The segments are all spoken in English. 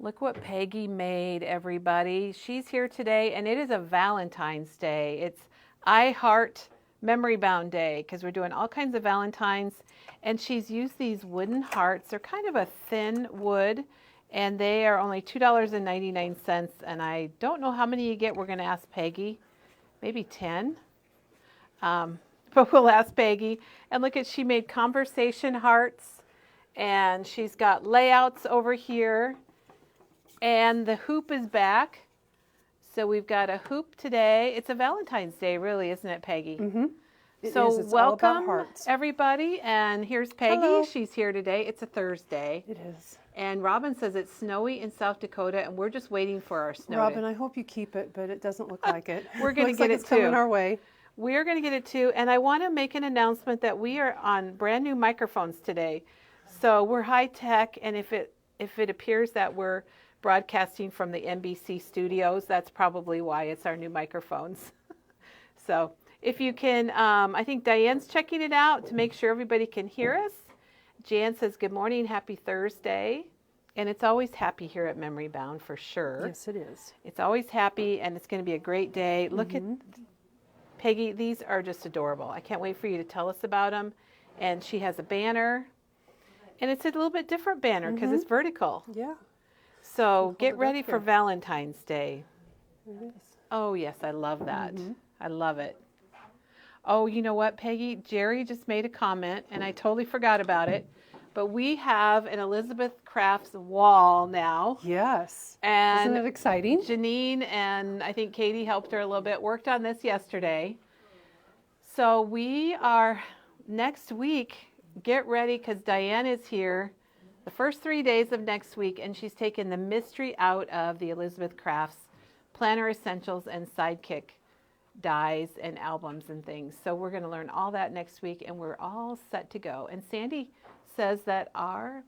Look what Peggy made, everybody. She's here today, and it is a Valentine's Day. It's I Heart Memory Bound Day because we're doing all kinds of Valentines. And she's used these wooden hearts. They're kind of a thin wood, and they are only $2.99. And I don't know how many you get. We're going to ask Peggy. Maybe 10. But we'll ask Peggy. And look at, she made conversation hearts. And she's got layouts over here. And the hoop is back. So we've got a hoop today. It's a Valentine's Day, really, isn't it, Peggy? Mm-hmm. So welcome, everybody. And here's Peggy. Hello. She's here today. It's a Thursday. It is. And Robin says it's snowy in South Dakota, and we're just waiting for our snow. Robin, I hope you keep it, but it doesn't look like it. We're going to get like it it's too. Coming our way. We're going to get it too. And I want to make an announcement that we are on brand new microphones today. So we're high tech, and if it appears that we're broadcasting from the NBC studios, that's probably why. It's our new microphones. So if you can, I think Diane's checking it out to make sure everybody can hear us. Jan says, good morning, happy Thursday. And it's always happy here at Memory Bound for sure. Yes, it is. It's always happy, and it's going to be a great day. Look at Peggy. These are just adorable. I can't wait for you to tell us about them. And she has a banner. And it's a little bit different banner because it's vertical. Yeah. So get ready for Valentine's Day. It is. Oh, yes, I love that. I love it. Oh, you know what, Peggy? Jerry just made a comment, and I totally forgot about it. But we have an Elizabeth Crafts wall now. Yes. And isn't it exciting? Janine and I think Katie helped her a little bit, worked on this yesterday. So we are, next week, get ready because Diane is here the first 3 days of next week, and she's taken the mystery out of the Elizabeth Crafts Planner Essentials and Sidekick dies and albums and things. So we're going to learn all that next week, and we're all set to go. And Sandy says that our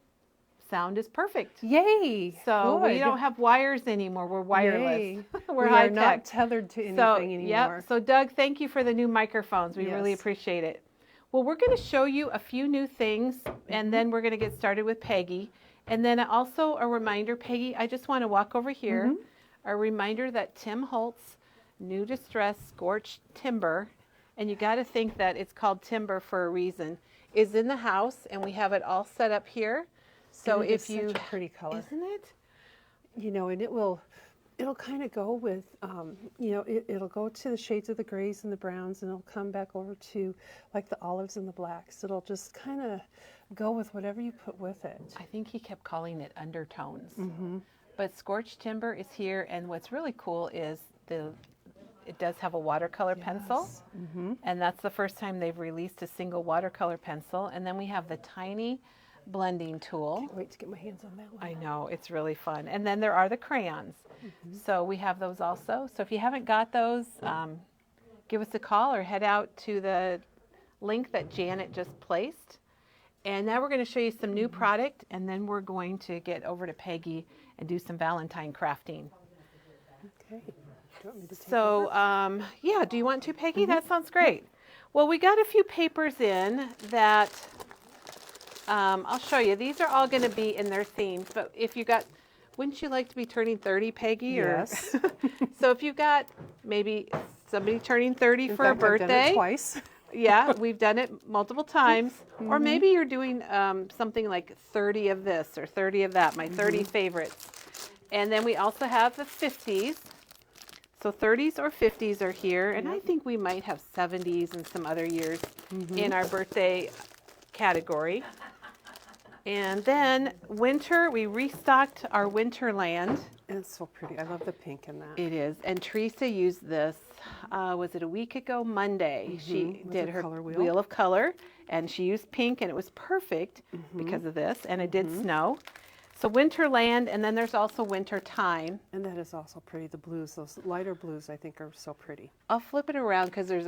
sound is perfect. Yay! So Good. we don't have wires anymore. We're wireless. Yay. We're we high are tech. not tethered to anything anymore. Yep. So Doug, thank you for the new microphones. We really Yes. appreciate it. Well, we're going to show you a few new things, and then we're going to get started with Peggy. And then also a reminder, Peggy, I just want to walk over here. A reminder that Tim Holt's New Distress Scorched Timber, and you got to think that it's called timber for a reason, is in the house, and we have it all set up here. So and it if is you, such a pretty color, isn't it? You know, and it'll kind of go with, you know, it'll go to the shades of the grays and the browns, and it'll come back over to like the olives and the blacks. It'll just kind of go with whatever you put with it. I think he kept calling it undertones. But Scorched Timber is here, and what's really cool is it does have a watercolor pencil, and that's the first time they've released a single watercolor pencil. And then we have the tiny blending tool. Can't wait to get my hands on that one. I know, it's really fun. And then there are the crayons. So we have those also. So if you haven't got those, give us a call or head out to the link that Janet just placed. And now we're going to show you some new product, and then we're going to get over to Peggy and do some Valentine crafting. Okay. Do you want me to take So, yeah, do you want to, Peggy? That sounds great. Well, we got a few papers in that I'll show you. These are all going to be in their themes, but if you got, wouldn't you like to be turning 30, Peggy? Yes. Or, so if you've got maybe somebody turning 30 In for fact, a birthday. I've done it twice. Yeah, we've done it multiple times. Or maybe you're doing something like 30 of this or 30 of that, my 30 favorites. And then we also have the 50s. So 30s or 50s are here. And I think we might have 70s and some other years in our birthday category. And then winter, we restocked our Winterland. It's so pretty. I love the pink in that. It is. And Teresa used this, was it a week ago? Monday. She With did the her color wheel of color, and she used pink, and it was perfect because of this, and it did snow. So Winterland, and then there's also Winter Time. And that is also pretty. The blues, those lighter blues, I think are so pretty. I'll flip it around because there's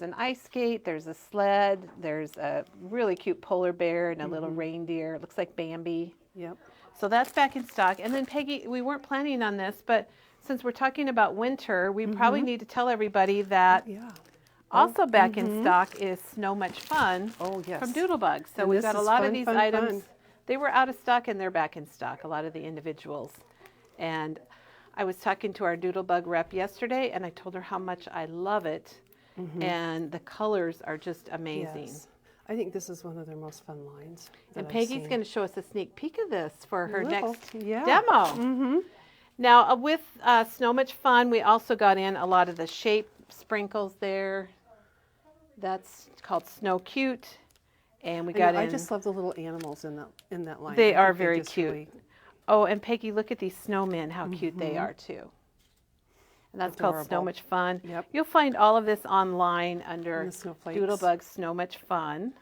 an ice skate, there's a sled, there's a really cute polar bear and a little reindeer. It looks like Bambi. Yep. So that's back in stock. And then Peggy, we weren't planning on this, but since we're talking about winter, we probably need to tell everybody that also back in stock is Snow Much Fun Oh, yes. from Doodlebug. So And we've this got a is lot of fun, these fun, items. fun. They were out of stock and they're back in stock, a lot of the individuals. And I was talking to our Doodlebug rep yesterday, and I told her how much I love it. And the colors are just amazing. Yes. I think this is one of their most fun lines. And Peggy's going to show us a sneak peek of this for her next yeah. demo. Now, with Snow Much Fun, we also got in a lot of the shape sprinkles there. That's called Snow Cute. And we got in... I just love the little animals in that line. They are very cute. Really... Oh, and Peggy, look at these snowmen, how cute they are, too. And that's called Snow Much Fun. Yep. You'll find all of this online under Doodlebug Snow Much Fun.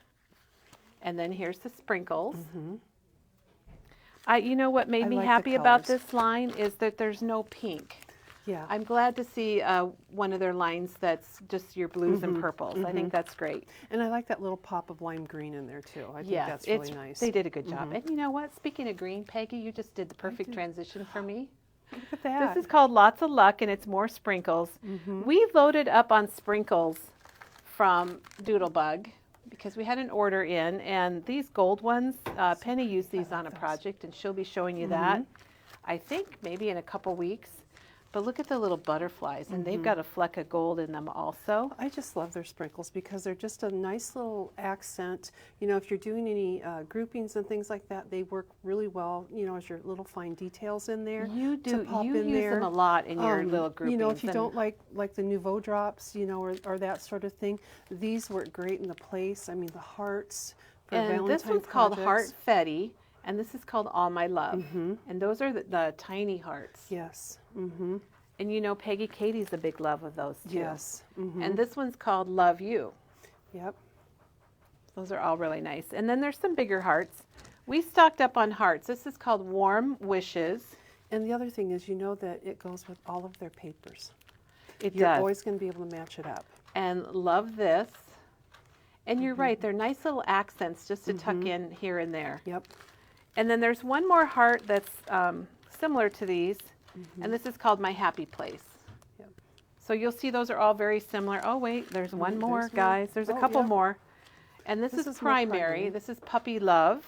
And then here's the sprinkles. You know what made me happy about this line is that there's no pink. Yeah. I'm glad to see one of their lines that's just your blues and purples. I think that's great. And I like that little pop of lime green in there too. I think that's really nice. They did a good job. And you know what? Speaking of green, Peggy, you just did the perfect transition for me. Look at that. This is called Lots of Luck, and it's more sprinkles. We loaded up on sprinkles from Doodlebug because we had an order in, and these gold ones, Penny used these on a project, and she'll be showing you that, I think, maybe in a couple weeks. But look at the little butterflies, and they've got a fleck of gold in them also. I just love their sprinkles because they're just a nice little accent. You know, if you're doing any groupings and things like that, they work really well, you know, as your little fine details in there. You do. You use them a lot in your little groupings. You know, if you don't like the Nouveau drops, you know, or that sort of thing, these work great in the place. I mean, the hearts for Valentine this one's projects. called Heart Fetty. And this is called All My Love. And those are the tiny hearts. Yes. And you know, Peggy Katie's a big love of those too. Yes. And this one's called Love You. Yep. Those are all really nice. And then there's some bigger hearts. We stocked up on hearts. This is called Warm Wishes. And the other thing is, you know that it goes with all of their papers. It You're does. always going to be able to match it up. And love this. And you're right, they're nice little accents just to tuck in here and there. Yep. And then there's one more heart that's similar to these, and this is called My Happy Place. Yep. So you'll see those are all very similar. Oh wait, there's one more, guys. There's a couple more. And this is primary. This is Puppy Love.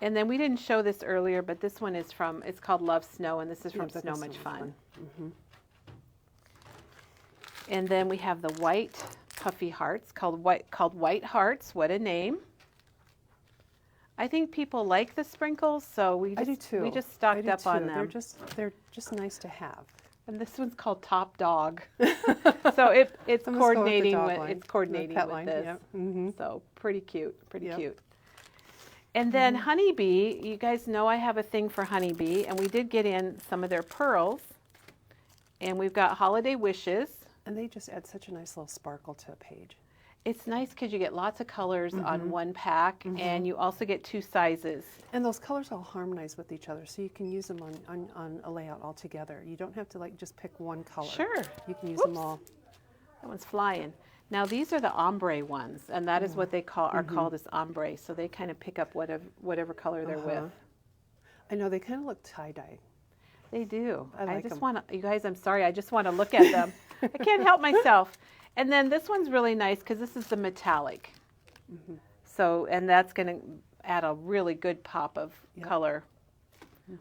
And then we didn't show this earlier, but this one is it's called Love Snow, and this is from Snow Much Fun. And then we have the white puffy hearts called White Hearts. What a name. I think people like the sprinkles, so we just stocked up on them. They're just nice to have. And this one's called Top Dog. So it's coordinating with this. Yep. So pretty cute, cute. And then Honeybee, you guys know I have a thing for Honeybee, and we did get in some of their pearls. And we've got Holiday Wishes. And they just add such a nice little sparkle to a page. It's nice because you get lots of colors on one pack, and you also get 2 sizes. And those colors all harmonize with each other, so you can use them on a layout all together. You don't have to just pick one color. Sure. You can use them all. That one's flying. Now these are the ombre ones, and that is what they are called as ombre. So they kind of pick up whatever color they're with. I know, they kind of look tie-dye. They do. I just want to, you guys, I'm sorry, I just want to look at them. I can't help myself. And then this one's really nice because this is the metallic. So, and that's going to add a really good pop of color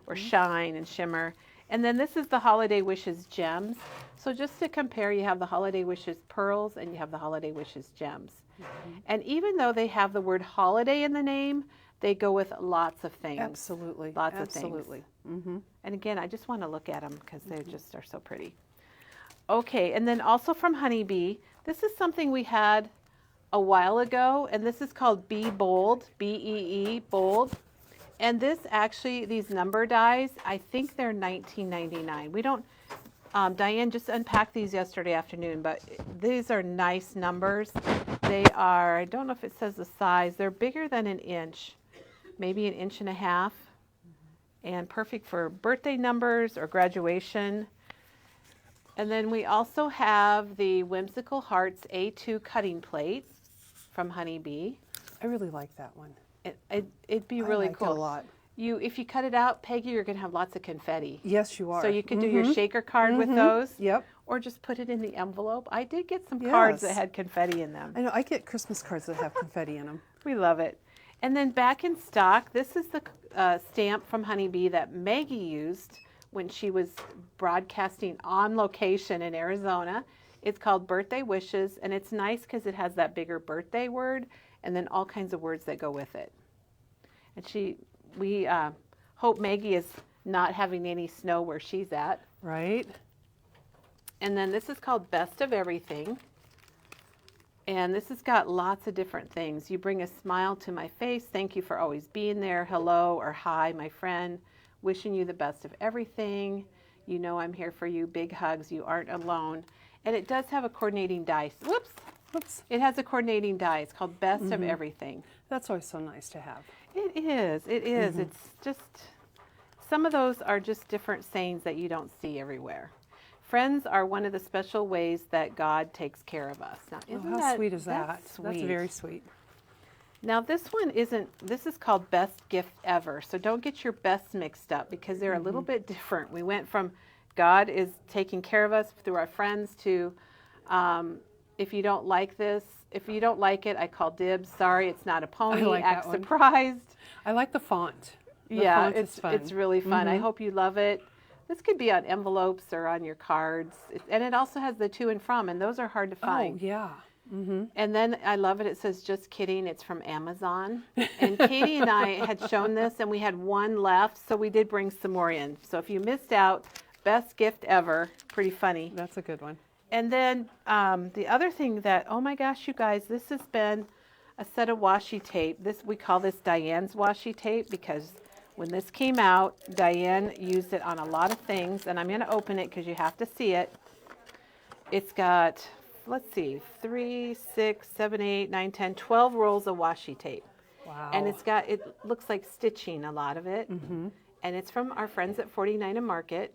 or shine and shimmer. And then this is the Holiday Wishes Gems. So just to compare, you have the Holiday Wishes Pearls and you have the Holiday Wishes Gems. And even though they have the word holiday in the name, they go with lots of things. Absolutely. Lots of things. And again, I just want to look at them because they just are so pretty. Okay, and then also from Honeybee, this is something we had a while ago, and this is called Be Bold, B-E-E, Bold. And this actually, these number dies, I think they're $19.99. We don't, Diane just unpacked these yesterday afternoon, but these are nice numbers. They are, I don't know if it says the size, they're bigger than an inch, maybe 1.5 inches, and perfect for birthday numbers or graduation. And then we also have the Whimsical Hearts A2 cutting plate from Honeybee. I really like that one. It'd be really cool. It a lot. If you cut it out, Peggy, you're going to have lots of confetti. Yes, you are. So you can do your shaker card with those. Yep. Or just put it in the envelope. I did get some cards that had confetti in them. I know. I get Christmas cards that have confetti in them. We love it. And then back in stock, this is the stamp from Honeybee that Maggie used when she was broadcasting on location in Arizona. It's called Birthday Wishes, and it's nice because it has that bigger birthday word and then all kinds of words that go with it. And we hope Maggie is not having any snow where she's at. Right. And then this is called Best of Everything. And this has got lots of different things. You bring a smile to my face. Thank you for always being there. Hello or hi, my friend. Wishing you the best of everything. You know I'm here for you. Big hugs. You aren't alone. And it does have a coordinating die. Whoops. Whoops. It has a coordinating die. It's called Best of Everything. That's always so nice to have. It is. It is. It's just, some of those are just different sayings that you don't see everywhere. Friends are one of the special ways that God takes care of us. Now, How sweet is that? That's sweet. That's very sweet. Now, this one isn't, this is called Best Gift Ever. So don't get your best mixed up because they're a little bit different. We went from God is taking care of us through our friends to if you don't like this, if you don't like it, I call dibs. Sorry, it's not a pony. like Act that one. surprised. I like the font. The Yeah, font is fun. it's really fun. I hope you love it. This could be on envelopes or on your cards. And it also has the to and from, and those are hard to find. Oh, yeah. And then I love it. It says, just kidding. It's from Amazon. And Katie and I had shown this, and we had one left, so we did bring some more in. So if you missed out, best gift ever. Pretty funny. That's a good one. And then the other thing that, oh my gosh, you guys, this has been a set of washi tape. We call this Diane's washi tape because when this came out, Diane used it on a lot of things, and I'm going to open it because you have to see it. It's got, let's see, 3, 6, 7, 8, 9, 10, 12 rolls of washi tape. Wow. And it looks like stitching, a lot of it. And it's from our friends at 49 and Market.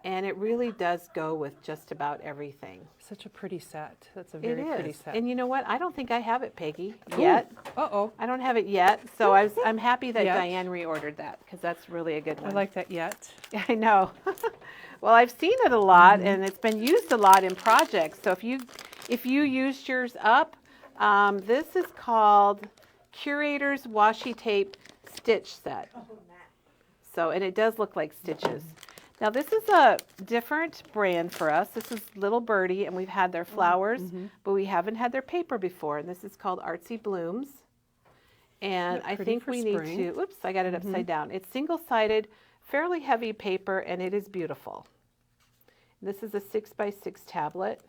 And it really does go with just about everything. Such a pretty set. That's a very pretty set. And you know what? I don't think I have it, Peggy, yet. Uh-oh. I don't have it yet. So I'm happy that Diane reordered that because that's really a good one. I like that yet. I know. Well, I've seen it a lot, and it's been used a lot in projects. So if you used yours up, this is called Curator's Washi Tape Stitch Set. So, and it does look like stitches. Now this is a different brand for us. This is Little Birdie, and we've had their flowers, but we haven't had their paper before. And this is called Artsy Blooms. And I think we need to, oops, I got it upside down. It's single-sided, fairly heavy paper, and it is beautiful. This is a 6x6 tablet.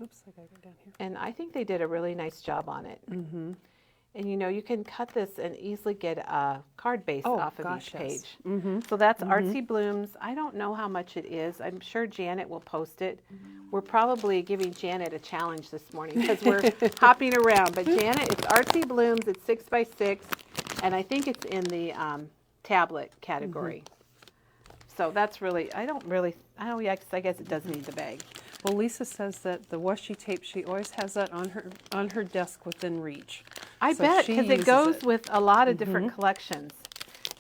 Oops, I got it down here. And I think they did a really nice job on it. And you know, you can cut this and easily get a card base off of each page. So that's Artsy Blooms. I don't know how much it is. I'm sure Janet will post it. We're probably giving Janet a challenge this morning because we're hopping around. But Janet, it's Artsy Blooms. It's 6x6, and I think it's in the tablet category. So that's really, I guess it does need the bag. Well, Lisa says that the washi tape, she always has that on her desk within reach. I bet, because it goes with a lot of different collections.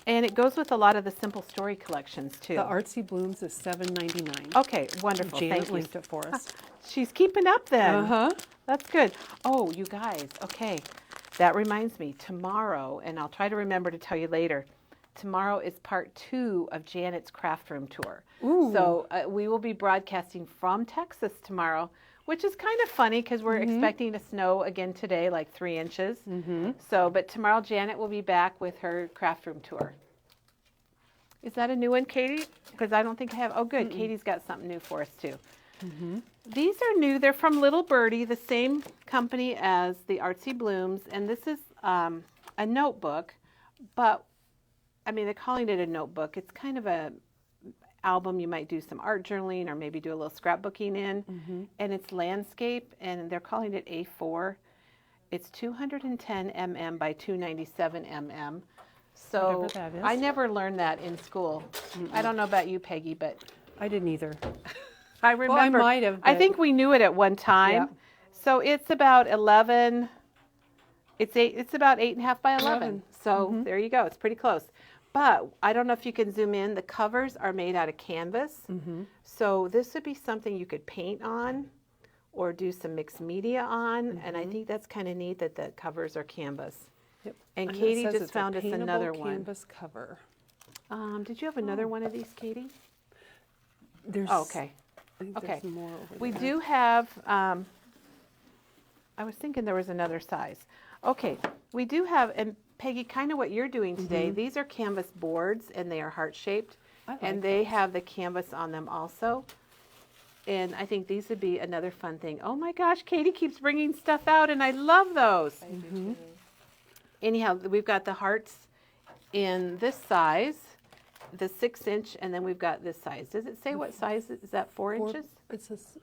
And it goes with a lot of the Simple Story collections, too. The Artsy Blooms is $7.99. Okay, wonderful. Janet Thank you. linked it for us. She's keeping up then. Uh-huh. That's good. Oh, you guys, okay. That reminds me, tomorrow, and I'll try to remember to tell you later, tomorrow is part 2 of Janet's craft room tour. Ooh. So we will be broadcasting from Texas tomorrow, which is kind of funny because we're expecting to snow again today, like 3 inches. So, but tomorrow Janet will be back with her craft room tour. Is that a new one, Katie? Because I don't think I have. Oh, good. Katie's got something new for us, too. These are new. They're from Little Birdie, the same company as the Artsy Blooms. And this is a notebook, but I mean, they're calling it a notebook. It's kind of a album you might do some art journaling or maybe do a little scrapbooking in. And it's landscape, and they're calling it A4. It's 210 mm by 297 mm. So that is. I never learned that in school. I don't know about you, Peggy, but I didn't either. I remember. Well, I might have. I think we knew it at one time. Yeah. So it's about 11. It's about 8.5 by 11. So there you go. It's pretty close. But I don't know if you can zoom in. The covers are made out of canvas. So this would be something you could paint on or do some mixed media on. And I think that's kind of neat that the covers are canvas. Yep. And it Katie says just it's a found us paintable another one. canvas cover. Did you have another one of these, Katie? There's, Oh, okay. I think Okay. there's more over We there. do have, I was thinking there was another size. Okay, we do have, and Peggy, kind of what you're doing today, these are canvas boards and they are heart-shaped. And they have the canvas on them also. And I think these would be another fun thing. Oh my gosh, Katie keeps bringing stuff out and I love those. I do too. Anyhow, we've got the hearts in this size, the 6-inch, and then we've got this size. Does it say what size? Is that 4 inches? It says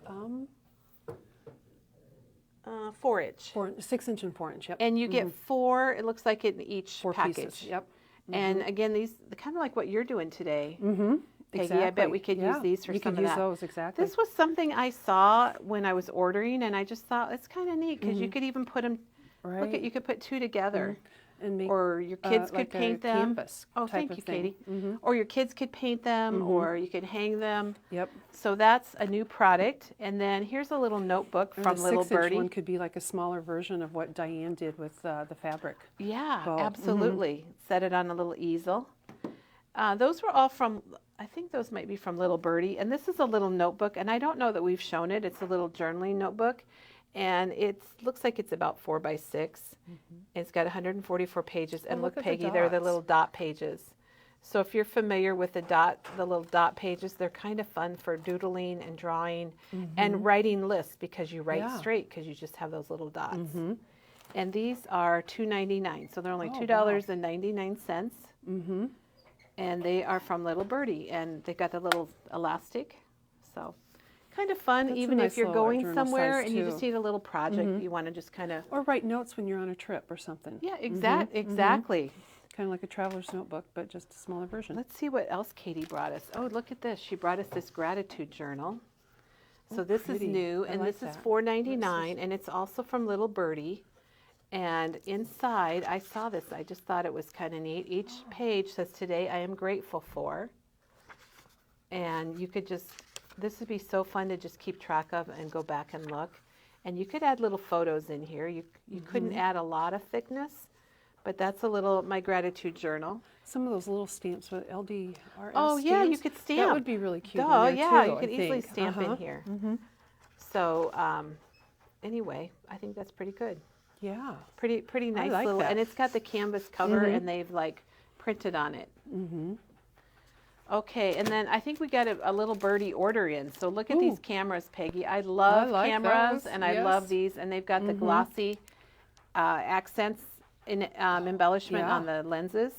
4-inch. 6-inch and 4-inch. Yep. And you get 4, it looks like in each 4 package. pieces. Yep. And again, these kind of like what you're doing today. Peggy, Exactly. I bet we could use these for you some could of use that. those, exactly. This was something I saw when I was ordering, and I just thought it's kind of neat because you could even put them. right. Look at, you could put 2 together, and make or your kids could like a paint them. canvas Oh, type thank of you, thing. Katie. Or your kids could paint them, or you could hang them. Yep. So that's a new product. And then here's a little notebook Or from the Little 6-inch Birdie. one could be like a smaller version of what Diane did with the fabric. Yeah, bow. absolutely. Set it on a little easel. Those were all from, I think those might be from Little Birdie. And this is a little notebook, and I don't know that we've shown it. It's a little journaling notebook, and it looks like it's about 4 by 6. It's got 144 pages. And look look, at the Peggy, they're the dots. little dot pages. So if you're familiar with the little dot pages, they're kind of fun for doodling and drawing and writing lists, because you write Yeah. straight because you just have those little dots. And these are $2.99, so they're only Oh, wow. $2.99. And they are from Little Birdie, and they've got the little elastic, so kind of fun. That's a even nice if you're little going journal somewhere size, and you just too. need a little project, you want to just kind of Or write notes when you're on a trip or something. yeah, exactly. Kind of like a traveler's notebook, but just a smaller version. Let's see what else Katie brought us. Oh, look at this! She brought us this gratitude journal. So Oh, this pretty. is new, I and like this is that. $4.99, and it's also from Little Birdie. And inside, I saw this. I just thought it was kind of neat. Each page says, "Today I am grateful for." And you could just, this would be so fun to just keep track of and go back and look. And you could add little photos in here. You couldn't add a lot of thickness, but that's a little, my gratitude journal. Some of those little stamps with LDRS Oh, yeah, you stamps, could stamp. That would be really cute. in Duh, there, yeah, too, you could I easily think. stamp in here. So anyway, I think that's pretty good. Yeah. Pretty nice like little, that. and it's got the canvas cover, and they've like printed on it. Okay, and then I think we got a Little Birdie order in. So look at these Ooh. cameras, Peggy. I love like cameras, those, and I love yes. these. And they've got the glossy accents in embellishment Yeah. on the lenses.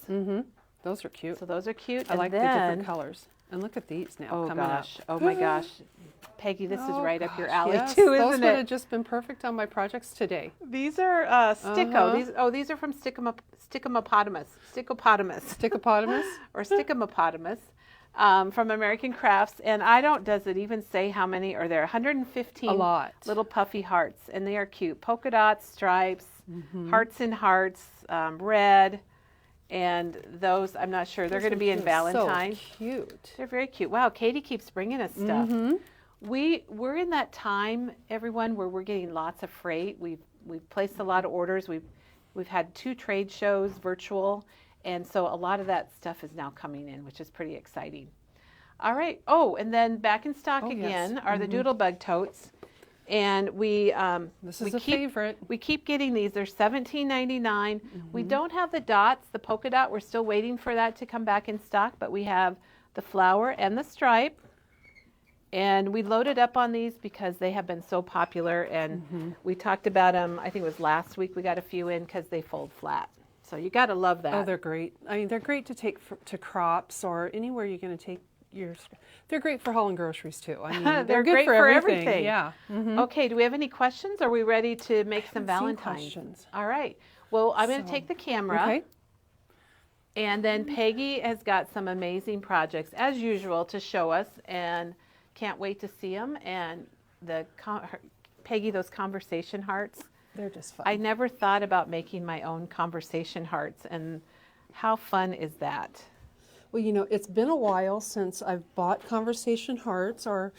Those are cute. So those are cute. I and like the then, different colors. And look at these now oh coming gosh, up. oh my gosh, Peggy, this is Oh, right up your gosh, alley yes. too, Those isn't would it? have just been perfect on my projects today. These are Sticko. These are from Stickomopotamus Stickopotamus? or Stickomopotamus from American Crafts. And does it even say how many are there? 115 A lot. little puffy hearts, and they are cute. Polka dots, stripes, hearts and hearts, red, and those, I'm not sure. They're going to be in Valentine. So cute. They're very cute. Wow, Katie keeps bringing us stuff. We're in that time, everyone, where we're getting lots of freight. We've placed a lot of orders. We've had 2 trade shows, virtual, and so a lot of that stuff is now coming in, which is pretty exciting. All right. Oh, and then back in stock Oh, again yes. are the Doodlebug totes, and This is a favorite. we keep getting these. They're $17.99. We don't have the dots, the polka dot. We're still waiting for that to come back in stock, but we have the flower and the stripe. And we loaded up on these because they have been so popular, and we talked about them, I think it was last week, we got a few in because they fold flat. So you got to love that. Oh, they're great. I mean, they're great to take to crops or anywhere you're going to take your. They're great for hauling groceries too. I mean, They're good great for for everything. everything. Yeah. Okay, do we have any questions? Are we ready to make some haven't seen Valentines? questions. All right. Well, I'm going to So, take the camera. Okay. And then Peggy has got some amazing projects, as usual, to show us, and can't wait to see them. And Peggy, those conversation hearts. They're just fun. I never thought about making my own conversation hearts, and how fun is that? Well, you know, it's been a while since I've bought conversation hearts or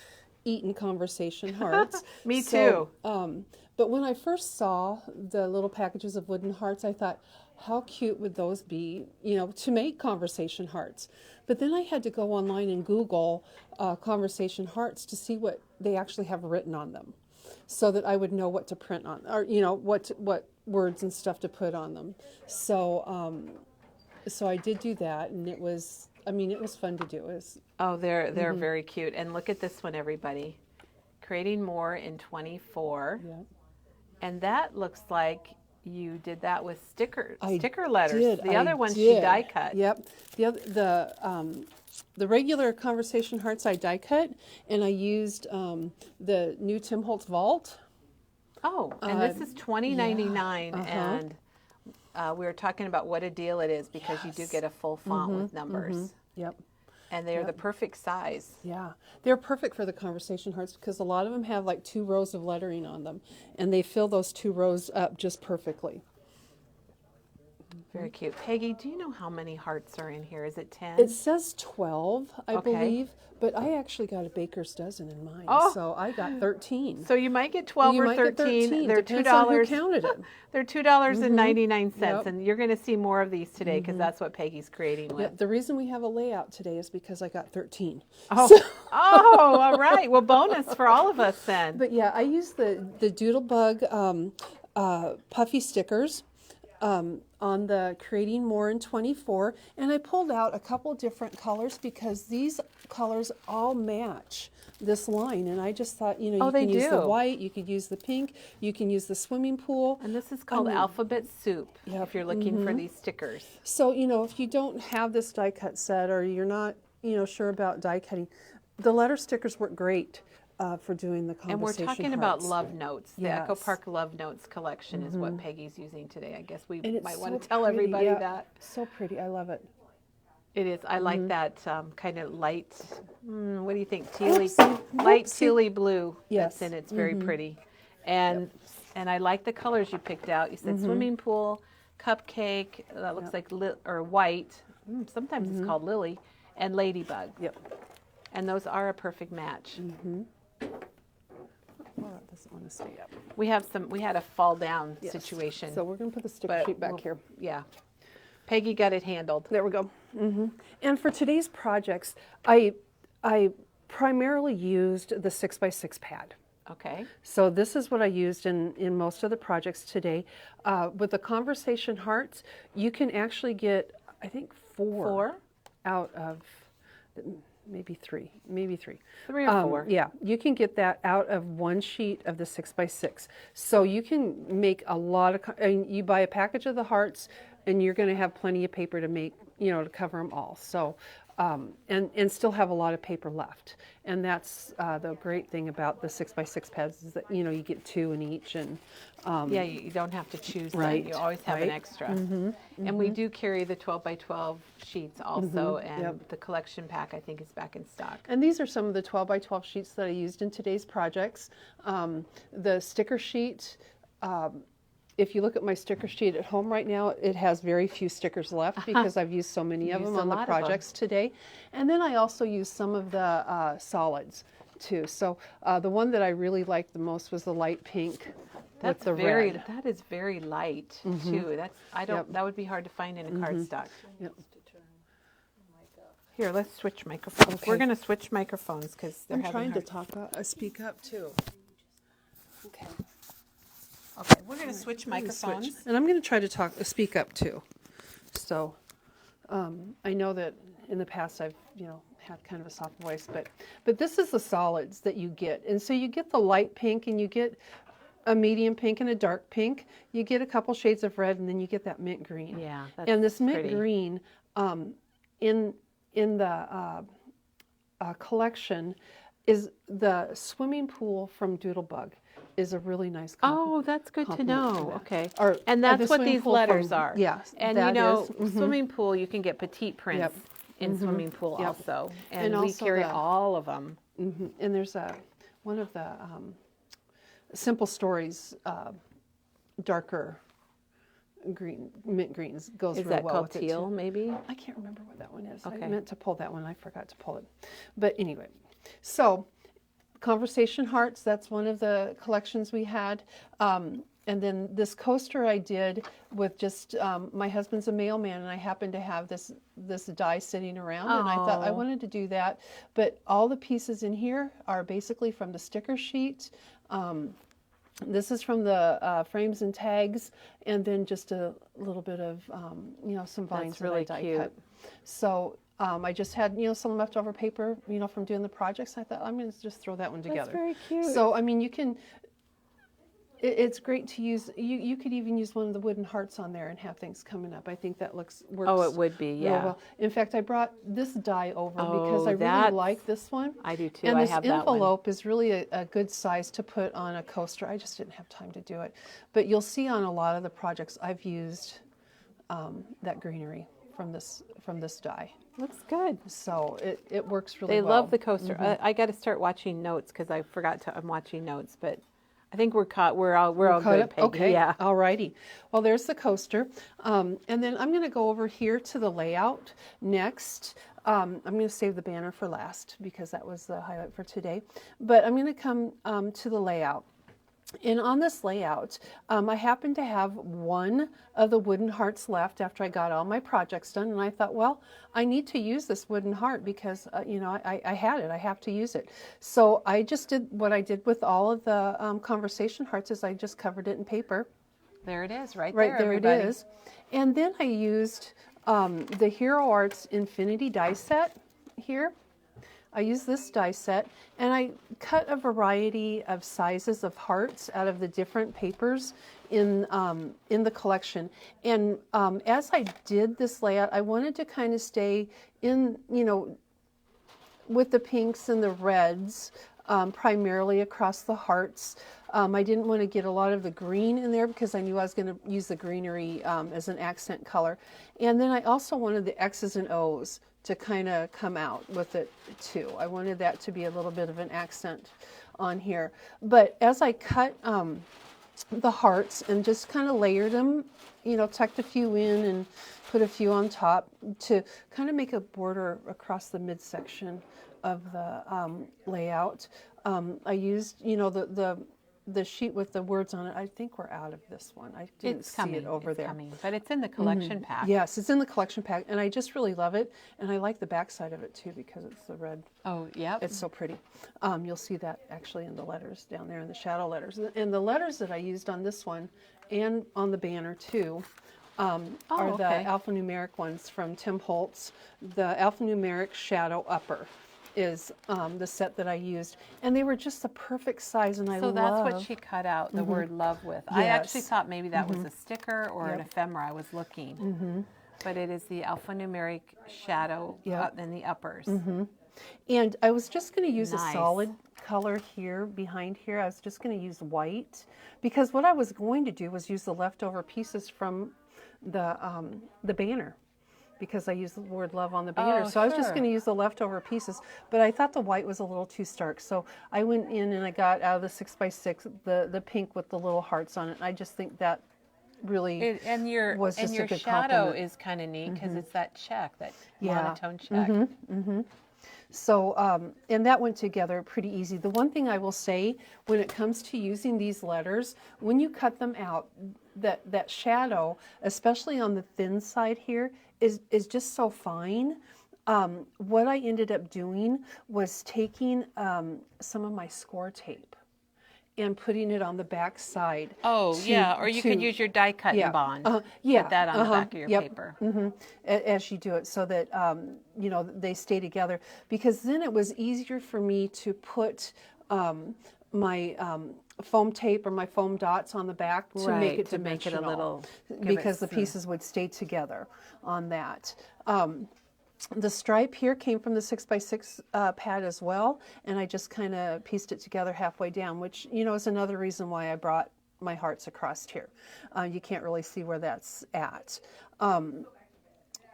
eaten conversation hearts. Me So, too. But when I first saw the little packages of wooden hearts, I thought, how cute would those be, to make conversation hearts? But then I had to go online and Google conversation hearts to see what they actually have written on them, so that I would know what to print on, or what words and stuff to put on them. So so I did do that, and it was fun to do. It was, Oh, they're very cute. And look at this one, everybody. Creating more in 24. yeah. And that looks like you did that with sticker I letters. did, The other I one she did. die cut. Yep. The regular conversation hearts I die cut, and I used the new Tim Holtz Vault. Oh, and this is $20.99, yeah. and we were talking about what a deal it is, because you do get a full font with numbers. Yep. And they are the perfect size. Yeah, they're perfect for the conversation hearts because a lot of them have like 2 rows of lettering on them, and they fill those 2 rows up just perfectly. Very cute. Peggy, do you know how many hearts are in here? Is it 10? It says 12, I Okay. believe, but I actually got a baker's dozen in mine, Oh. so I got 13. So you might get 12 You or might get 13. They're depends on who $2. counted it. They're $2.99, Yep. and you're going to see more of these today, because that's what Peggy's creating with. Yeah, the reason we have a layout today is because I got 13. Oh, all right. Well, bonus for all of us then. But yeah, I use the Doodlebug puffy stickers on the Creating More in 24, and I pulled out a couple different colors because these colors all match this line, and I just thought, you Oh, they can use the do. white, you could use the pink, you can use the swimming pool. And this is called Alphabet Soup, if you're looking for these stickers. So, if you don't have this die cut set, or you're not, sure about die cutting, the letter stickers work great for doing the conversation And we're talking about love notes. The Echo Yes. Park Love Notes collection is what Peggy's using today. I guess we And it's might so want to tell pretty, everybody yeah. that. So pretty, I love it. It is. I like that kind of light, what do you think? Whoopsie, Light whoopsie. tealy blue Yes. that's in it. It's very pretty. And and I like the colors you picked out. You said swimming pool, cupcake, that looks like or white. Sometimes it's called lily, and ladybug. Yep. And those are a perfect match. Well, that doesn't want to stay up. We had a fall down Yes. situation. So we're going to put the sticker but sheet back we'll- here. Yeah. Peggy got it handled. There we go. And for today's projects, I primarily used the 6x6 pad. Okay. So this is what I used in most of the projects today. With the conversation hearts, you can actually get, I think, four out of maybe three. 3 or 4. Yeah, you can get that out of one sheet of the 6x6. So you can make a lot of, you buy a package of the hearts, and you're going to have plenty of paper to make, to cover them all. So, and still have a lot of paper left. And that's the great thing about the 6x6 pads is that, you get 2 in each. And Yeah, you don't have to choose Right, that. You always have an right. extra. And we do carry the 12 by 12 sheets also, and the collection pack I think is back in stock. And these are some of the 12 by 12 sheets that I used in today's projects. The sticker sheet, if you look at my sticker sheet at home right now, it has very few stickers left because I've used so many of them Used a on the lot of them. projects today. And then I also used some of the solids too. So the one that I really liked the most was the light pink with the red. That is very light too. That would be hard to find in a cardstock. Yep. Here, let's switch microphones. Okay. We're going to switch microphones because they're I'm having trying to hard. speak up too. Okay. Okay, we're going to switch I'm gonna microphones. switch. And I'm going to try to speak up too. So I know that in the past I've had kind of a soft voice, but this is the solids that you get, and so you get the light pink, and you get a medium pink and a dark pink. You get a couple shades of red, and then you get that mint green. Yeah, that's and this mint pretty. green in the collection is the swimming pool from Doodlebug. Is a really nice compliment. Oh, that's good to compliment know. that. Okay. Or And the that's what swimming these pool letters from- are. Yes, And that is. swimming pool, you can get petite prints Yep. in swimming pool Yep. also. And And we also carry the- all of them. And there's one of the Simple Stories darker green, mint greens goes Is real that well called with teal, it too. maybe? I can't remember what that one is. Okay. I meant to pull that one. I forgot to pull it. But anyway, so Conversation Hearts, that's one of the collections we had. And then this coaster I did with just, my husband's a mailman, and I happened to have this die sitting around, and I thought I Oh. wanted to do that. But all the pieces in here are basically from the sticker sheet. This is from the frames and tags, and then just a little bit of, some vines That's really that I die cute. cut. So I just had, some leftover paper, from doing the projects. I thought I'm going to just throw that one together. That's very cute. So, I mean, you can, it's great to use, you could even use one of the wooden hearts on there and have things coming up. I think that works Oh, it would be, real yeah. well. In fact, I brought this die over because I really that's- like this one. I do too. And I this have that one. envelope is really a good size to put on a coaster. I just didn't have time to do it. But you'll see on a lot of the projects I've used that greenery from this die. That's good. So it works really They well. love the coaster. I got to start watching notes because I forgot to. I'm watching notes, but I think we're caught. We're all Cut good, it? Peggy. Okay. Yeah. All righty. Well, there's the coaster. And then I'm going to go over here to the layout next. I'm going to save the banner for last because that was the highlight for today. But I'm going to come to the layout. And on this layout, I happened to have one of the wooden hearts left after I got all my projects done. And I thought, well, I need to use this wooden heart because, I had it. I have to use it. So I just did what I did with all of the conversation hearts is I just covered it in paper. There it is, right Right there, there everybody. it is. And then I used the Hero Arts Infinity die set here. I used this die set, and I cut a variety of sizes of hearts out of the different papers in the collection. And as I did this layout, I wanted to kind of stay in, with the pinks and the reds, primarily across the hearts. I didn't want to get a lot of the green in there because I knew I was going to use the greenery as an accent color. And then I also wanted the X's and O's to kind of come out with it too. I wanted that to be a little bit of an accent on here. But as I cut the hearts and just kind of layered them, tucked a few in and put a few on top to kind of make a border across the midsection of the layout. I used, the sheet with the words on it. I think we're out of this one. I didn't It's see coming. it over it's there. coming, but it's in the collection pack. Yes, it's in the collection pack, and I just really love it. And I like the back side of it too because it's the red. Oh, yep. It's so pretty. You'll see that actually in the letters down there in the shadow letters. And the letters that I used on this one and on the banner too are the alphanumeric ones from Tim Holtz. The alphanumeric shadow upper is the set that I used, and they were just the perfect size, and I love. So that's what she cut out the word love with. I actually Yes. thought maybe that was a sticker or an Yep. ephemera. I was looking, but it is the alphanumeric shadow Yep. in the uppers. And I was just going to use a Nice. solid color here behind here. I was just going to use white because what I was going to do was use the leftover pieces from the banner because I used the word love on the banner. Oh, so I was just sure. going to use the leftover pieces, but I thought the white was a little too stark. So I went in and I got out of the 6x6 the pink with the little hearts on it. And I just think that really And your was just a good shadow compliment. is kind of neat because it's that check, that Yeah. monotone check. So, and that went together pretty easy. The one thing I will say when it comes to using these letters, when you cut them out, that shadow, especially on the thin side here, is just so fine. What I ended up doing was taking some of my score tape and putting it on the back side. Oh, yeah, or you could use your die cut and bond. Yeah, Put that on the back of your yep. paper. As you do it so that, they stay together. Because then it was easier for me to put my foam tape or my foam dots on the back to Right, make it to make it a dimensional, little- give it because the some- pieces would stay together on that. The stripe here came from the 6x6 pad as well, and I just kind of pieced it together halfway down, which, is another reason why I brought my hearts across here. You can't really see where that's at.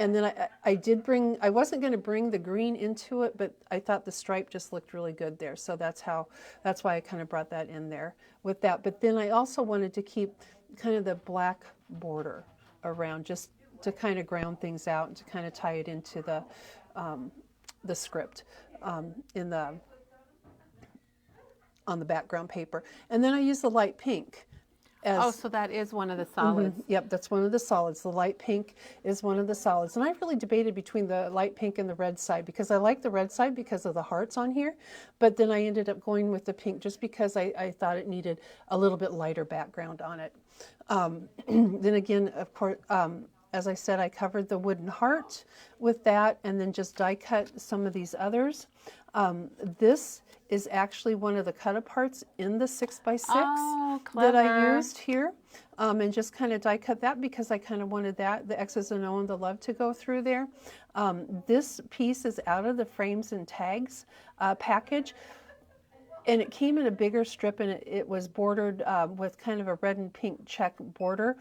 And then I wasn't going to bring the green into it, but I thought the stripe just looked really good there. So that's why I kind of brought that in there with that. But then I also wanted to keep kind of the black border around just to kind of ground things out and to kind of tie it into the script in on the background paper. And then I use the light pink as, Oh, so that is one of the solids. Yep, that's one of the solids. The light pink is one of the solids. And I really debated between the light pink and the red side because I like the red side because of the hearts on here. But then I ended up going with the pink just because I thought it needed a little bit lighter background on it. Then again, of course, as I said, I covered the wooden heart with that and then just die cut some of these others. This is actually one of the cut aparts in the 6x6 that I used here, and just kind of die cut that because I kind of wanted that, the X's and O and the love to go through there. This piece is out of the frames and tags package, and it came in a bigger strip, and it was bordered with kind of a red and pink check border,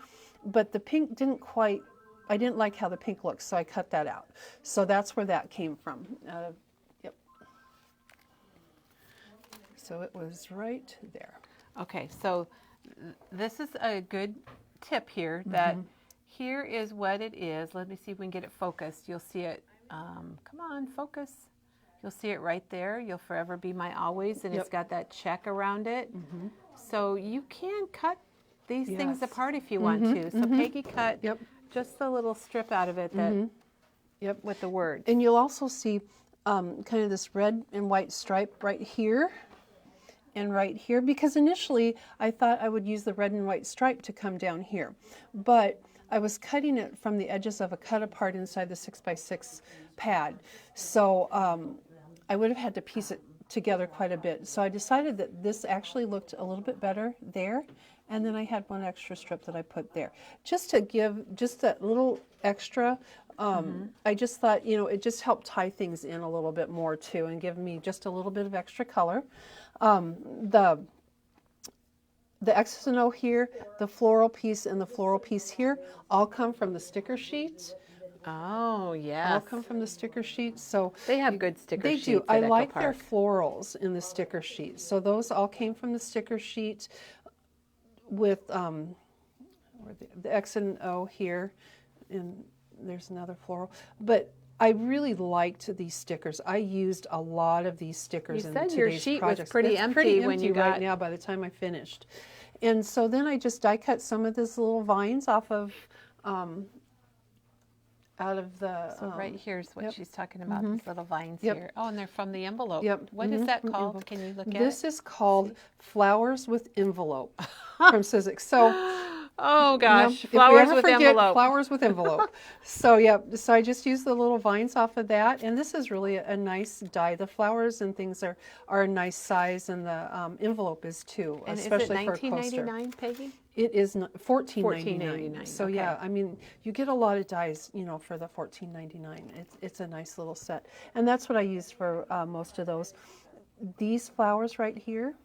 but the pink didn't quite, I didn't like how the pink looks, so I cut that out. So that's where that came from. Yep. So it was right there. Okay, so this is a good tip here that here is what it is. Let me see if we can get it focused. You'll see it, come on, focus. You'll see it right there. You'll forever be my always, and it's got that check around it. So you can cut these things apart if you want to. So Peggy cut just a little strip out of it that with the words. And you'll also see kind of this red and white stripe right here and right here, because initially I thought I would use the red and white stripe to come down here, but I was cutting it from the edges of a cut apart inside the 6x6 pad, so I would have had to piece it together quite a bit. So I decided that this actually looked a little bit better there, and then I had one extra strip that I put there just to give just that little extra. I just thought, you know, it just helped tie things in a little bit more too and give me just a little bit of extra color. The X's and O here, the floral piece and the floral piece here all come from the sticker sheets. Oh, yes. All come from the sticker sheets. So they have good sticker sheets. They do. I like Echo their Park. florals in the sticker sheets. So those all came from the sticker sheet with the X and O here, and there's another floral. But I really liked these stickers. I used a lot of these stickers in today's projects. You said your sheet was pretty it's empty pretty when empty you got right now by the time I finished. And so then I just die cut some of these little vines off of out of the. So right here's what she's talking about, these little vines here. Oh, and they're from the envelope. What is that called? Can you look at it? This is called Flowers with Envelope from Sizzix. So. Oh gosh, you know, flowers with envelope. Flowers with envelope. So yeah, so I just used the little vines off of that, and this is really a nice die. The flowers and things are a nice size, and the envelope is too, and especially is it for a coaster. $19.99, Peggy? It is $14.99. So okay. yeah, I mean, you get a lot of dies, you know, for the $14.99. It's a nice little set, and that's what I use for most of those. These flowers right here.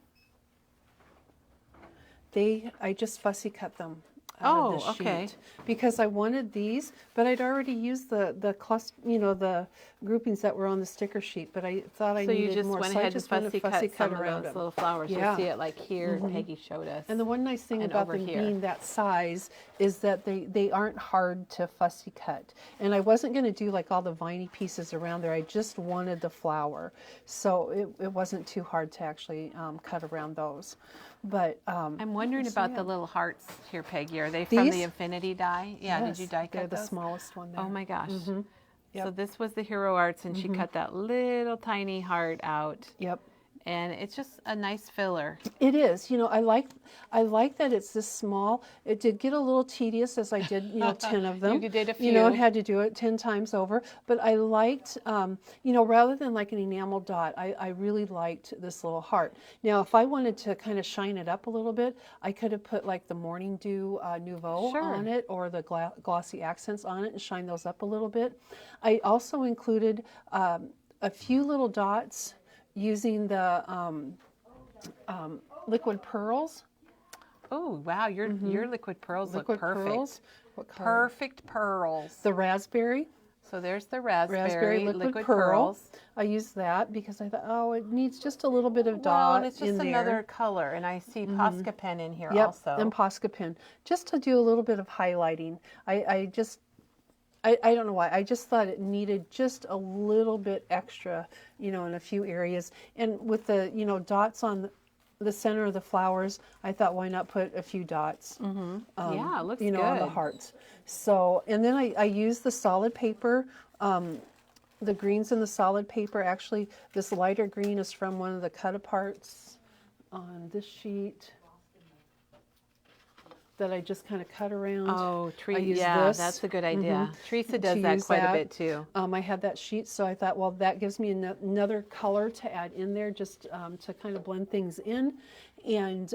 I just fussy cut them out of the sheet. Okay. Because I wanted these, but I'd already used the cluster, you know, the groupings that were on the sticker sheet. But I thought I needed more. So you just went ahead and fussy cut some of those little flowers. Yeah. You'll see it like here. Peggy showed us. And the one nice thing about them being that size is that they aren't hard to fussy cut. And I wasn't going to do like all the viney pieces around there. I just wanted the flower, so it wasn't too hard to actually cut around those. But I'm wondering about the little hearts here, Peggy. Are they from the Infinity die? Yeah, yes, did you die cut they're those? the smallest one there. Oh my gosh. Yep. So this was the Hero Arts, and she cut that little tiny heart out. Yep. And it's just a nice filler. It is. You know, I like that it's this small. It did get a little tedious as I did, you know, 10 of them. You did a few. You know, and had to do it 10 times over. But I liked, you know, rather than like an enamel dot, I really liked this little heart. Now, if I wanted to kind of shine it up a little bit, I could have put like the Morning Dew Nouveau on it, or the glossy accents on it, and shine those up a little bit. I also included a few little dots using the liquid pearls. Oh wow, your liquid pearls look perfect. Pearls. What color? Perfect pearls. The raspberry. So there's the raspberry liquid pearls. I used that because I thought, oh, it needs just a little bit of Well, dot and it's just in another there. color, and I see Posca pen in here Yep, also. and Posca pen, just to do a little bit of highlighting. I don't know why. I just thought it needed just a little bit extra, you know, in a few areas. And with the, you know, dots on the center of the flowers, I thought, why not put a few dots? Yeah, it looks you know, on the good. hearts. So, and then I used the solid paper, the greens in the solid paper. Actually, this lighter green is from one of the cut aparts on this sheet that I just kind of cut around. Oh, I used yeah, this, that's a good idea. Teresa does to that use quite a that. bit too. I had that sheet, so I thought, well, that gives me another color to add in there, just to kind of blend things in, and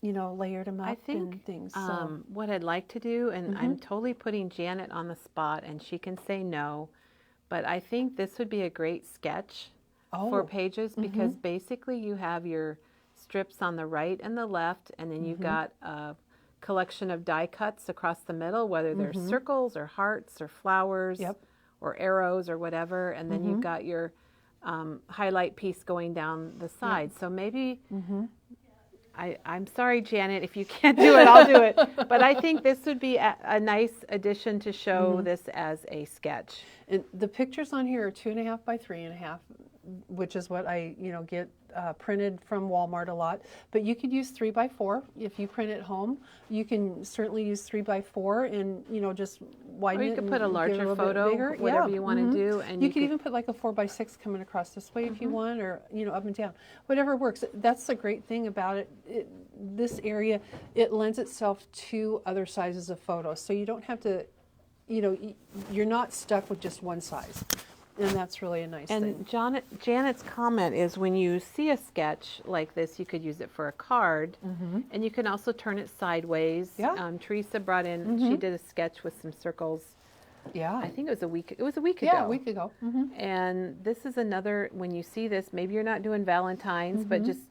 you know, layered them up I think and things. So what I'd like to do, and I'm totally putting Janet on the spot, and she can say no, but I think this would be a great sketch for oh, pages because basically you have your strips on the right and the left, and then you've got a collection of die cuts across the middle, whether they're circles or hearts or flowers Yep. or arrows or whatever, and then you've got your highlight piece going down the side. So maybe I'm sorry, Janet, if you can't do it, I'll do it. But I think this would be a nice addition to show this as a sketch. and the pictures on here are 2.5 by 3.5, which is what I, you know, get printed from Walmart a lot. But you could use 3 by 4 if you print at home. You can certainly use 3 by 4, and you know, just widen Or it. you could and put a get it larger little bit photo, bigger. whatever Yeah. you want to do. And You could even put like a 4 by 6 coming across this way if you want, or you know, up and down, whatever works. That's the great thing about it. This area, it lends itself to other sizes of photos, so you don't have to, you know, you're not stuck with just one size, and that's really a nice thing. And Janet's comment is when you see a sketch like this, you could use it for a card, and you can also turn it sideways. Yeah. Teresa brought in, she did a sketch with some circles. Yeah. I think it was a week ago. Yeah, a week ago. And this is another, when you see this, maybe you're not doing Valentine's, but just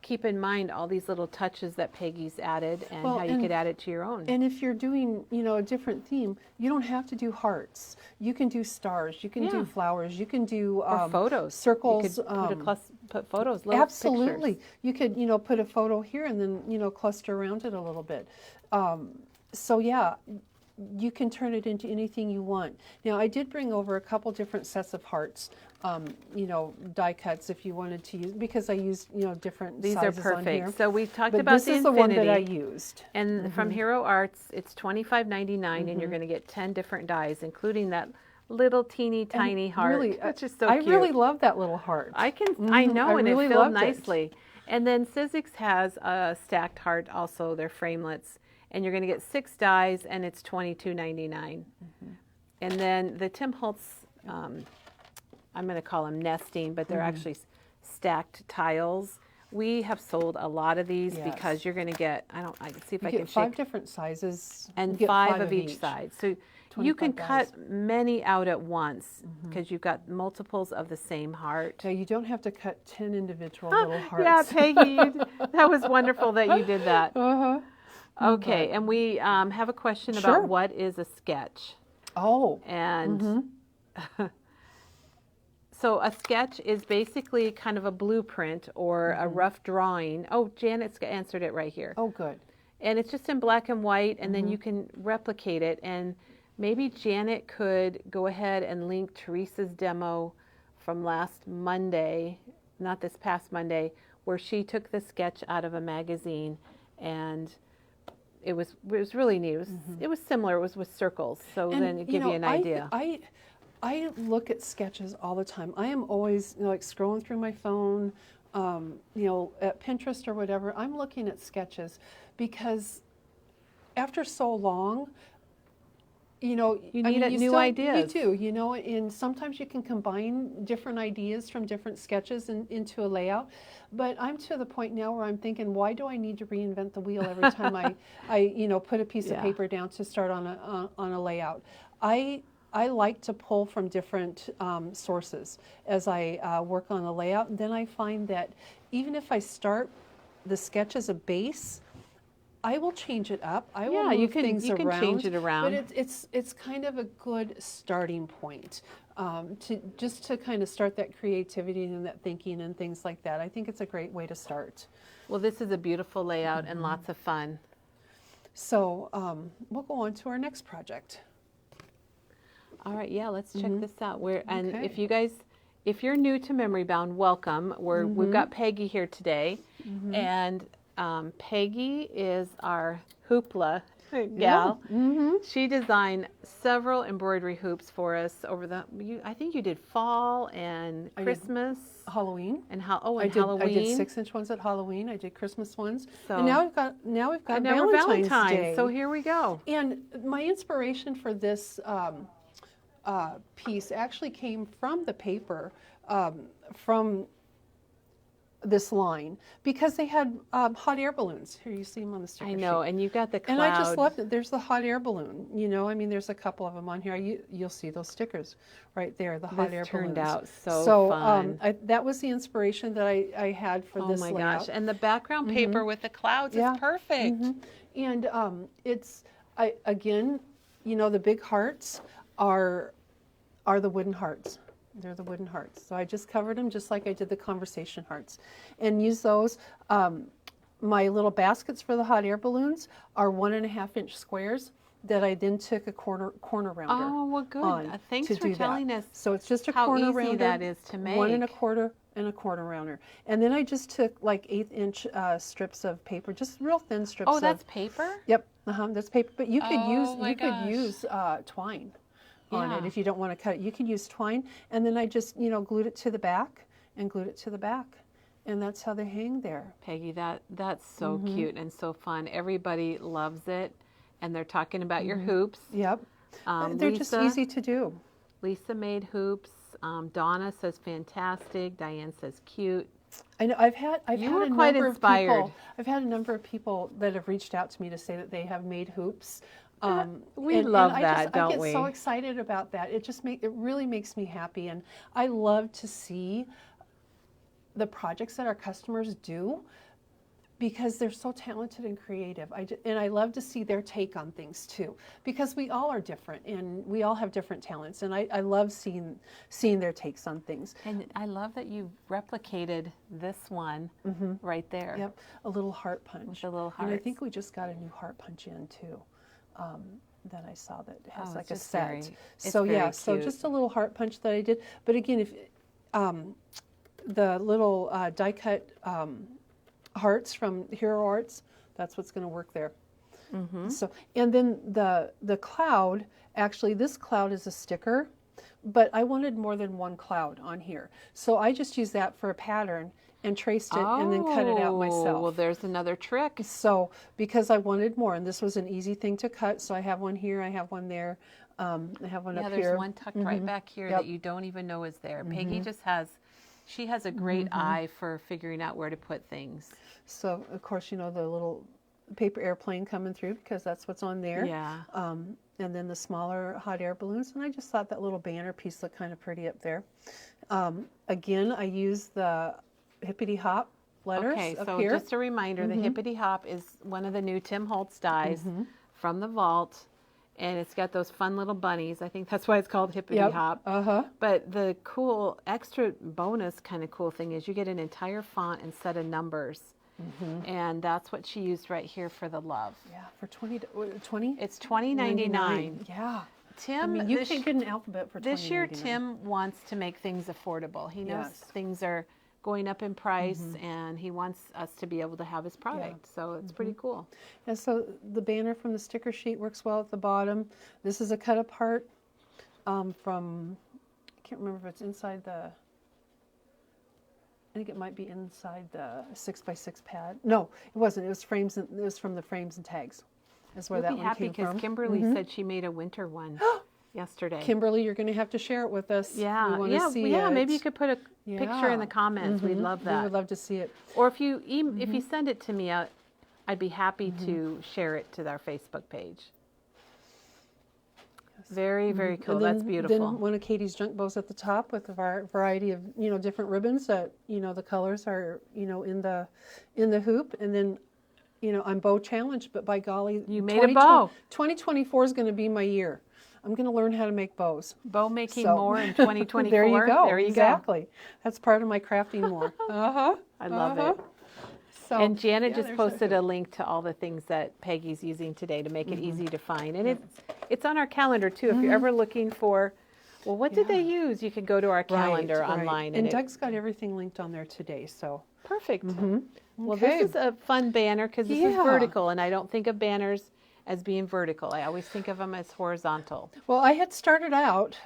keep in mind all these little touches that Peggy's added and Well, how you could add it to your own. And if you're doing, you know, a different theme, you don't have to do hearts. You can do stars. You can do flowers. You can do or photos. circles. You could put photos, little Absolutely. pictures. You could, you know, put a photo here and then, you know, cluster around it a little bit. So yeah, you can turn it into anything you want. Now, I did bring over a couple different sets of hearts, you know, die cuts if you wanted to use, because I used, you know, different These are sizes on here. perfect. So we've talked But about this the is the infinity. one that I used. And from Hero Arts, it's $25.99, and you're going to get 10 different dies, including that little teeny tiny heart, Really, which is so I cute. really love that little heart. I know, I and really it filled loved it. nicely. And then Sizzix has a stacked heart also, they're framelets, and you're going to get 6 dies, and it's $22.99. And then the Tim Holtz, I'm going to call them nesting, but they're actually stacked tiles. We have sold a lot of these because you're going to get, I can see if I can get shake. 5 different sizes. And You get 5 of each side. So you can 25 cut dies. many out at once because you've got multiples of the same heart. Now, you don't have to cut 10 individual little hearts. Yeah, Peggy, that was wonderful that you did that. Okay, and we have a question Sure. about what is a sketch. Oh. And so a sketch is basically kind of a blueprint or a rough drawing. Oh, Janet's answered it right here. Oh, good. And it's just in black and white, and then you can replicate it. And maybe Janet could go ahead and link Teresa's demo from last Monday, not this past Monday, where she took the sketch out of a magazine, and it was really neat. It was similar. It was with circles, so And, then it give you an know, idea. I look at sketches all the time. I am always, you know, like scrolling through my phone, you know, at Pinterest or whatever. I'm looking at sketches because after so long, you know, You I need mean, new ideas. You do, you know, and sometimes you can combine different ideas from different sketches into a layout. But I'm to the point now where I'm thinking, why do I need to reinvent the wheel every time I you know, put a piece of paper down to start on a layout? I like to pull from different sources as I work on a layout, and then I find that even if I start the sketch as a base, I will change it up. I will move things around. You can change it around. But it's kind of a good starting point to kind of start that creativity and that thinking and things like that. I think it's a great way to start. Well, this is a beautiful layout and lots of fun. So we'll go on to our next project. All right, yeah, let's check this out. And Okay. if you guys, if you're new to Memory Bound, welcome. We've got Peggy here today, and Peggy is our hoopla gal. She designed several embroidery hoops for us over I think you did fall and Christmas. Halloween. And I Halloween. did 6-inch ones at Halloween. I did Christmas ones. So, and now we've got Valentine's Day. So here we go. And my inspiration for this piece actually came from the paper, from this line, because they had hot air balloons. Here, you see them on the sticker I know, sheet. and you've got the cloud. And I just loved it. There's the hot air balloon. You know, I mean, there's a couple of them on here. You'll see those stickers right there, the hot air balloons. Turned out so fun. That was the inspiration that I had for this layout. Oh my gosh, and the background paper with the clouds is perfect. And again, you know, the big hearts are the wooden hearts. They're the wooden hearts. So I just covered them just like I did the conversation hearts, and use those. My little baskets for the hot air balloons are 1.5-inch squares that I then took a corner rounder. Oh, well, good. Thanks for telling us. So it's just a how corner easy rounder, that is to make. 1.25 and a corner rounder, and then I just took like 1/8-inch strips of paper, just real thin strips. Oh, that's paper. Yep, that's paper. But you could use twine on it if you don't want to cut it. You can use twine, and then I just glued it to the back and glued it to the back, and that's how they hang there. Peggy, that's so cute and so fun. Everybody loves it, and they're talking about your hoops. Yep, they're just easy to do. Lisa made hoops. Donna says fantastic. Diane says cute. I know I've had a number of people that have reached out to me to say that they have made hoops. We love that, don't we? I get so excited about that. It really makes me happy, and I love to see the projects that our customers do, because they're so talented and creative. And I love to see their take on things too, because we all are different and we all have different talents, and I love seeing their takes on things. And I love that you replicated this one right there. Yep, a little heart punch. With the little hearts. And I think we just got a new heart punch in too. That I saw that has like a just set. So yeah, so just a little heart punch that I did. But again, if the little die cut hearts from Hero Arts, that's what's going to work there. So, and then the cloud, actually this cloud is a sticker, but I wanted more than one cloud on here. So I just used that for a pattern and traced it and then cut it out myself. Well, there's another trick. So, because I wanted more, and this was an easy thing to cut, so I have one here, I have one there, I have one up here. Yeah, there's one tucked right back here that you don't even know is there. Peggy just has a great eye for figuring out where to put things. So, of course, the little paper airplane coming through, because that's what's on there. Yeah. And then the smaller hot air balloons, and I just thought that little banner piece looked kind of pretty up there. Again, I used the Hippity Hop letters up here. Just a reminder, the Hippity Hop is one of the new Tim Holtz dies from the vault, and it's got those fun little bunnies. I think that's why it's called Hippity Hop. But the cool, extra bonus kind of cool thing is you get an entire font and set of numbers. And that's what she used right here for the love. Yeah, for 20? It's $20.99. Yeah. Tim, you can get an alphabet for $20.99. This year, Tim wants to make things affordable. He knows things are going up in price, and he wants us to be able to have his product. So it's pretty cool. And so the banner from the sticker sheet works well at the bottom. This is a cut apart from, I can't remember if it's inside the, I think it might be inside the 6x6 pad. No, it wasn't. It was frames. It was from the frames and tags. That's where that one came from. You'll be happy because Kimberly said she made a winter one yesterday. Kimberly, you're going to have to share it with us. Yeah, we want to see it. Maybe you could put a picture in the comments. We'd love that. We would love to see it. Or if you if you send it to me, I'd be happy to share it to our Facebook page. Very, very cool. That's beautiful. Then one of Katie's junk bows at the top with a variety of different ribbons that the colors are in the hoop, and then I'm bow challenged, but by golly, you made a bow. 2024 is going to be my year. I'm going to learn how to make bows. Bow making more in 2024. There you go. There you exactly. That's part of my crafting more. I love it. So, and Janet just posted a link to all the things that Peggy's using today to make it easy to find. And it's on our calendar too. If you're ever looking for Well, what did they use? You can go to our calendar online. And Doug's got everything linked on there today, so. Perfect. Mm-hmm. Well, Okay. this is a fun banner because this is vertical, and I don't think of banners as being vertical. I always think of them as horizontal. Well, I had started out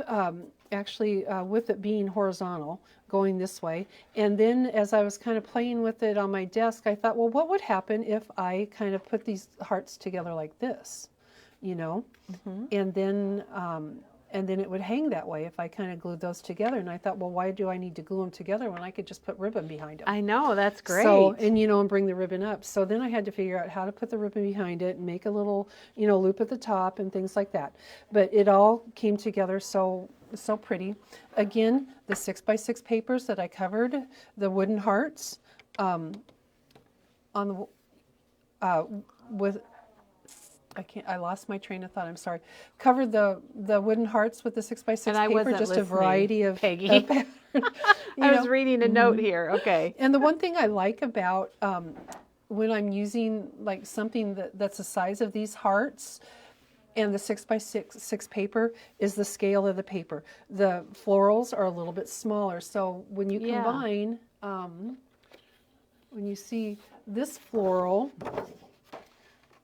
actually with it being horizontal, going this way. And then as I was kind of playing with it on my desk, I thought, well, what would happen if I kind of put these hearts together like this, you know? And then it would hang that way if I kind of glued those together. And I thought, well, why do I need to glue them together when I could just put ribbon behind them? I know, that's great. So, and and bring the ribbon up. So then I had to figure out how to put the ribbon behind it and make a little, loop at the top and things like that. But it all came together so pretty. Again, the 6x6 papers that I covered, the wooden hearts, on the with. I lost my train of thought. I'm sorry. Covered the wooden hearts with the 6x6 and I paper, wasn't just listening, a variety of Peggy. I was reading a note here. Okay. And the one thing I like about when I'm using like something that's the size of these hearts and the 6x6 paper is the scale of the paper. The florals are a little bit smaller, so when you combine, when you see this floral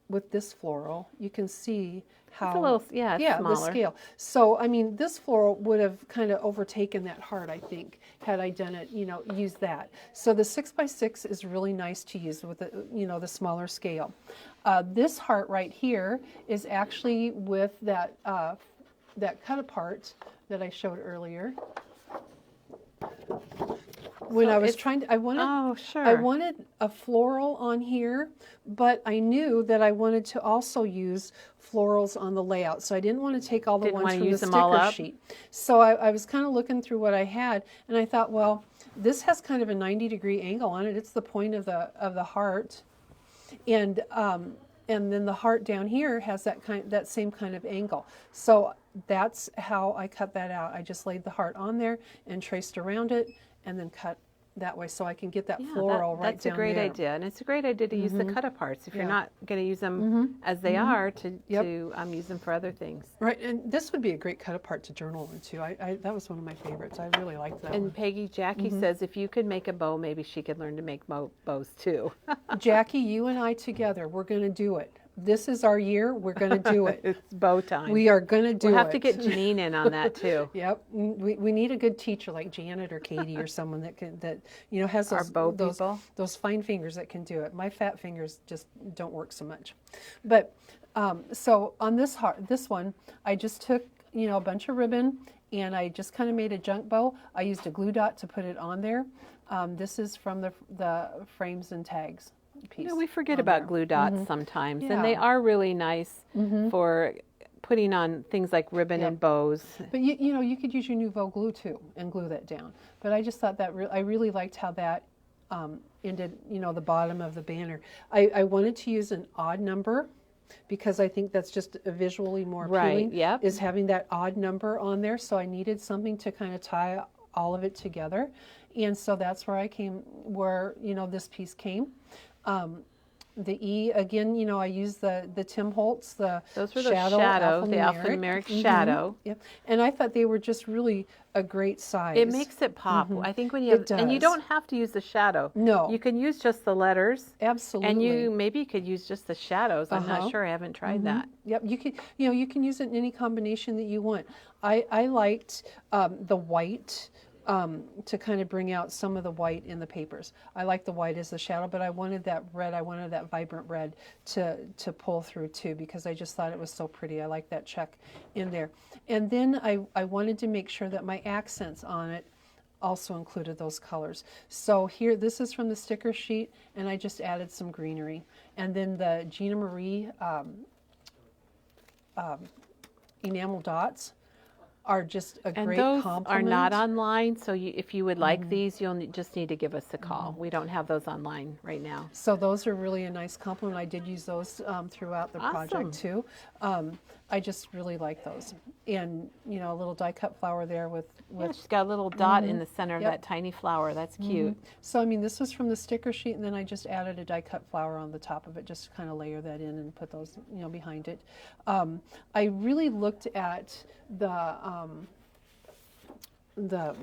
with this floral, you can see how it's a little, it's the smaller. scale. So I mean, this floral would have kind of overtaken that heart, I think, had I done it, use that. So the 6x6 is really nice to use with the, the smaller scale. This heart right here is actually with that that cut apart that I showed earlier. When I was trying to, I wanted a floral on here, but I knew that I wanted to also use florals on the layout. So I didn't want to take all the ones from the sticker sheet. So I was kind of looking through what I had, and I thought, well, this has kind of a 90-degree angle on it. It's the point of the heart, and then the heart down here has that same kind of angle. So that's how I cut that out. I just laid the heart on there and traced around it, and then cut that way so I can get that floral right down there. That's a great idea, and it's a great idea to use the cut aparts if you're not going to use them as they are to use them for other things. Right, and this would be a great cut apart to journal in too. That was one of my favorites. I really liked that one. And Peggy, Jackie says if you could make a bow, maybe she could learn to make bows too. Jackie, you and I together, we're going to do it. This is our year. We're going to do it. It's bow time. We are going to do it. We'll have to get Janine in on that too. Yep. We need a good teacher like Janet or Katie or someone that has those fine fingers that can do it. My fat fingers just don't work so much. But so on this one, I just took a bunch of ribbon and I just kind of made a junk bow. I used a glue dot to put it on there. This is from the frames and tags piece. We forget about glue dots sometimes, and they are really nice for putting on things like ribbon and bows. But you could use your Nouveau glue too and glue that down. But I just thought that I really liked how that ended, the bottom of the banner. I wanted to use an odd number because I think that's just visually more appealing. Is having that odd number on there. So I needed something to kind of tie all of it together, and so that's where this piece came. The E, again, I use the Tim Holtz, those were the alphanumeric shadow. Yep. And I thought they were just really a great size. It makes it pop. I think when you have, and you don't have to use the shadow. No. You can use just the letters. Absolutely. And maybe you could use just the shadows. I'm not sure. I haven't tried that. Yep. You can use it in any combination that you want. I liked the white. To kind of bring out some of the white in the papers. I like the white as the shadow, but I wanted that red, I wanted that vibrant red to pull through too, because I just thought it was so pretty. I like that check in there. And then I wanted to make sure that my accents on it also included those colors. So here, this is from the sticker sheet, and I just added some greenery. And then the Gina Marie enamel dots are just a great compliment. And those are not online, so if you would like these, you'll just need to give us a call. We don't have those online right now. So those are really a nice compliment. I did use those throughout the project too. I just really like those. And, a little die cut flower there with she's got a little dot in the center of that tiny flower. That's cute. So, this was from the sticker sheet, and then I just added a die cut flower on the top of it, just to kind of layer that in and put those, behind it. I really looked at the the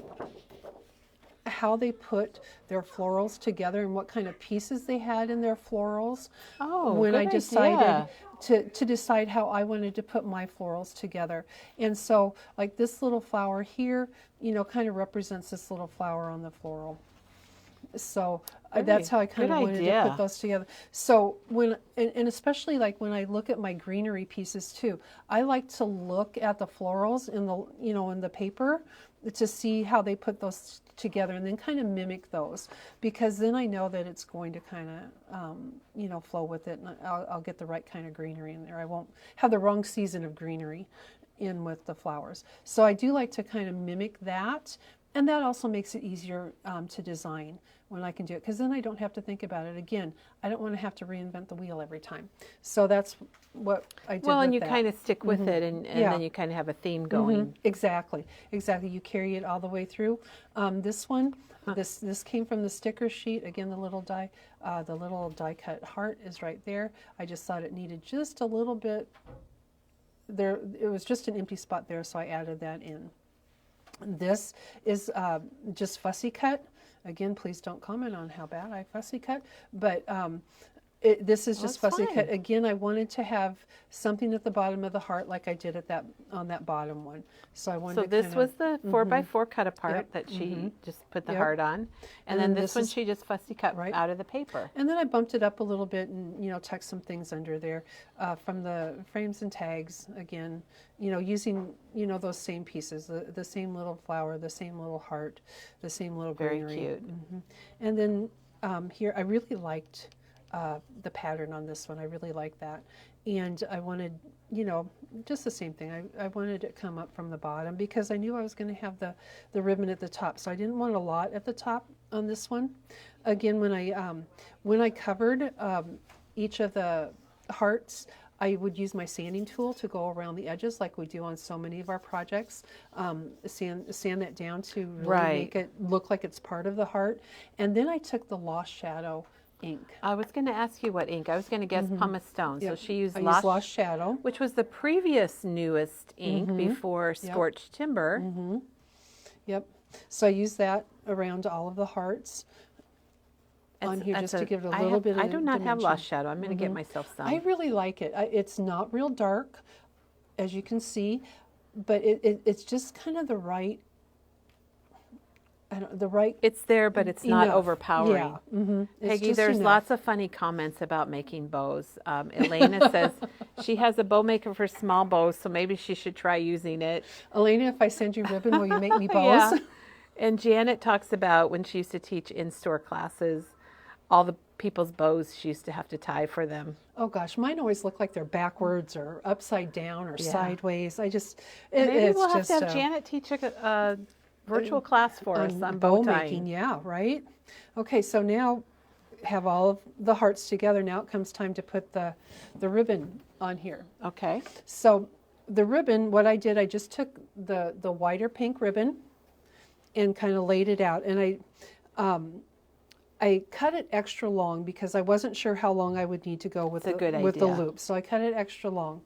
how they put their florals together and what kind of pieces they had in their florals when I good decided idea. to decide how I wanted to put my florals together. And so like this little flower here, you know, kind of represents this little flower on the floral. So that's how I kind of wanted to put those together. So when, and especially like when I look at my greenery pieces too, I like to look at the florals in the, you know, in the paper to see how they put those together and then kind of mimic those, because then I know that it's going to kind of, you know, flow with it, and I'll get the right kind of greenery in there. I won't have the wrong season of greenery in with the flowers. So I do like to kind of mimic that, and that also makes it easier to design when I can do it, because then I don't have to think about it again. I don't want to have to reinvent the wheel every time. So that's what I did. Well, and with you that. kind of stick with it, and then you kind of have a theme going. Exactly, exactly. You carry it all the way through. This one, this came from the sticker sheet. Again, the little die cut heart is right there. I just thought it needed just a little bit. There, it was just an empty spot there, so I added that in. This is just fussy cut. Again, please don't comment on how bad I fussy cut, but this is just fussy cut. Again, I wanted to have something at the bottom of the heart like I did at that on that bottom one. So I wanted. So this was the 4x4 cut apart that she just put the heart on, and then this one she just fussy cut out of the paper. And then I bumped it up a little bit and, you know, tucked some things under there from the frames and tags. Again, you know, using, you know, those same pieces, the same little flower, the same little heart, the same little greenery. Very cute. And then here I really liked the pattern on this one. I really like that, and I wanted, you know, just the same thing. I wanted it to come up from the bottom because I knew I was going to have the ribbon at the top, so I didn't want a lot at the top on this one. Again, when I covered each of the hearts, I would use my sanding tool to go around the edges like we do on so many of our projects. Sand that down to really make it look like it's part of the heart. And then I took the Lost Shadow ink. I was going to ask you what ink. I was going to guess pumice stone. So she used Lost Shadow, which was the previous newest ink before Scorched Timber. Yep. So I used that around all of the hearts on here just to give it a little bit of I do not have Lost Shadow. I'm going to get myself some. I really like it. It's not real dark, as you can see, but it's just kind of the right. It's there, but it's not overpowering. Yeah. Peggy, there's lots of funny comments about making bows. Elena says she has a bow maker for small bows, so maybe she should try using it. Elena, if I send you ribbon, will you make me bows? Yeah. And Janet talks about when she used to teach in-store classes, all the people's bows she used to have to tie for them. Oh gosh, mine always look like they're backwards or upside down or sideways. Maybe we'll have to have Janet teach a virtual class for us on bow making. Yeah, right. Okay, so now have all of the hearts together. Now it comes time to put the ribbon on here. Okay. So the ribbon, what I did, I just took the whiter pink ribbon and kind of laid it out, and I cut it extra long because I wasn't sure how long I would need to go with the loop. So I cut it extra long.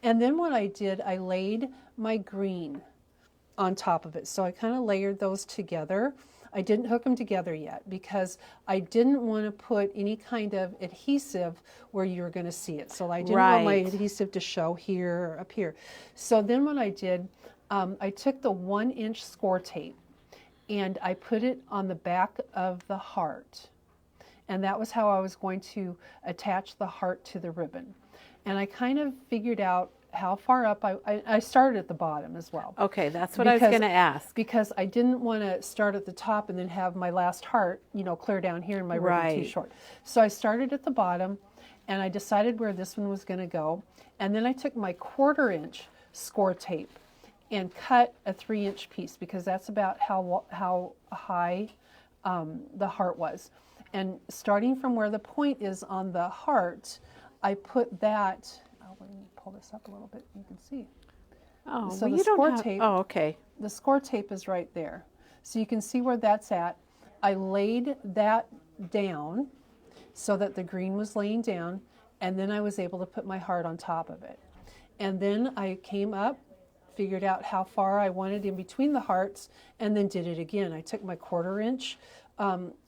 And then what I did, I laid my green on top of it. So I kind of layered those together. I didn't hook them together yet because I didn't want to put any kind of adhesive where you were going to see it. So I didn't want my adhesive to show here or up here. So then what I did, I took the 1-inch score tape and I put it on the back of the heart. And that was how I was going to attach the heart to the ribbon. And I kind of figured out how far up. I started at the bottom as well. Okay, that's what I was going to ask. Because I didn't want to start at the top and then have my last heart, you know, clear down here and my ribbon too short. So I started at the bottom and I decided where this one was going to go. And then I took my 1/4-inch score tape and cut a 3-inch piece because that's about how high the heart was. And starting from where the point is on the heart, I put that. Let me pull this up a little bit. You can see. Oh, so the score tape. Oh, okay. The score tape is right there, so you can see where that's at. I laid that down so that the green was laying down, and then I was able to put my heart on top of it. And then I came up figured out how far I wanted in between the hearts, and then did it again. I took my 1/4 inch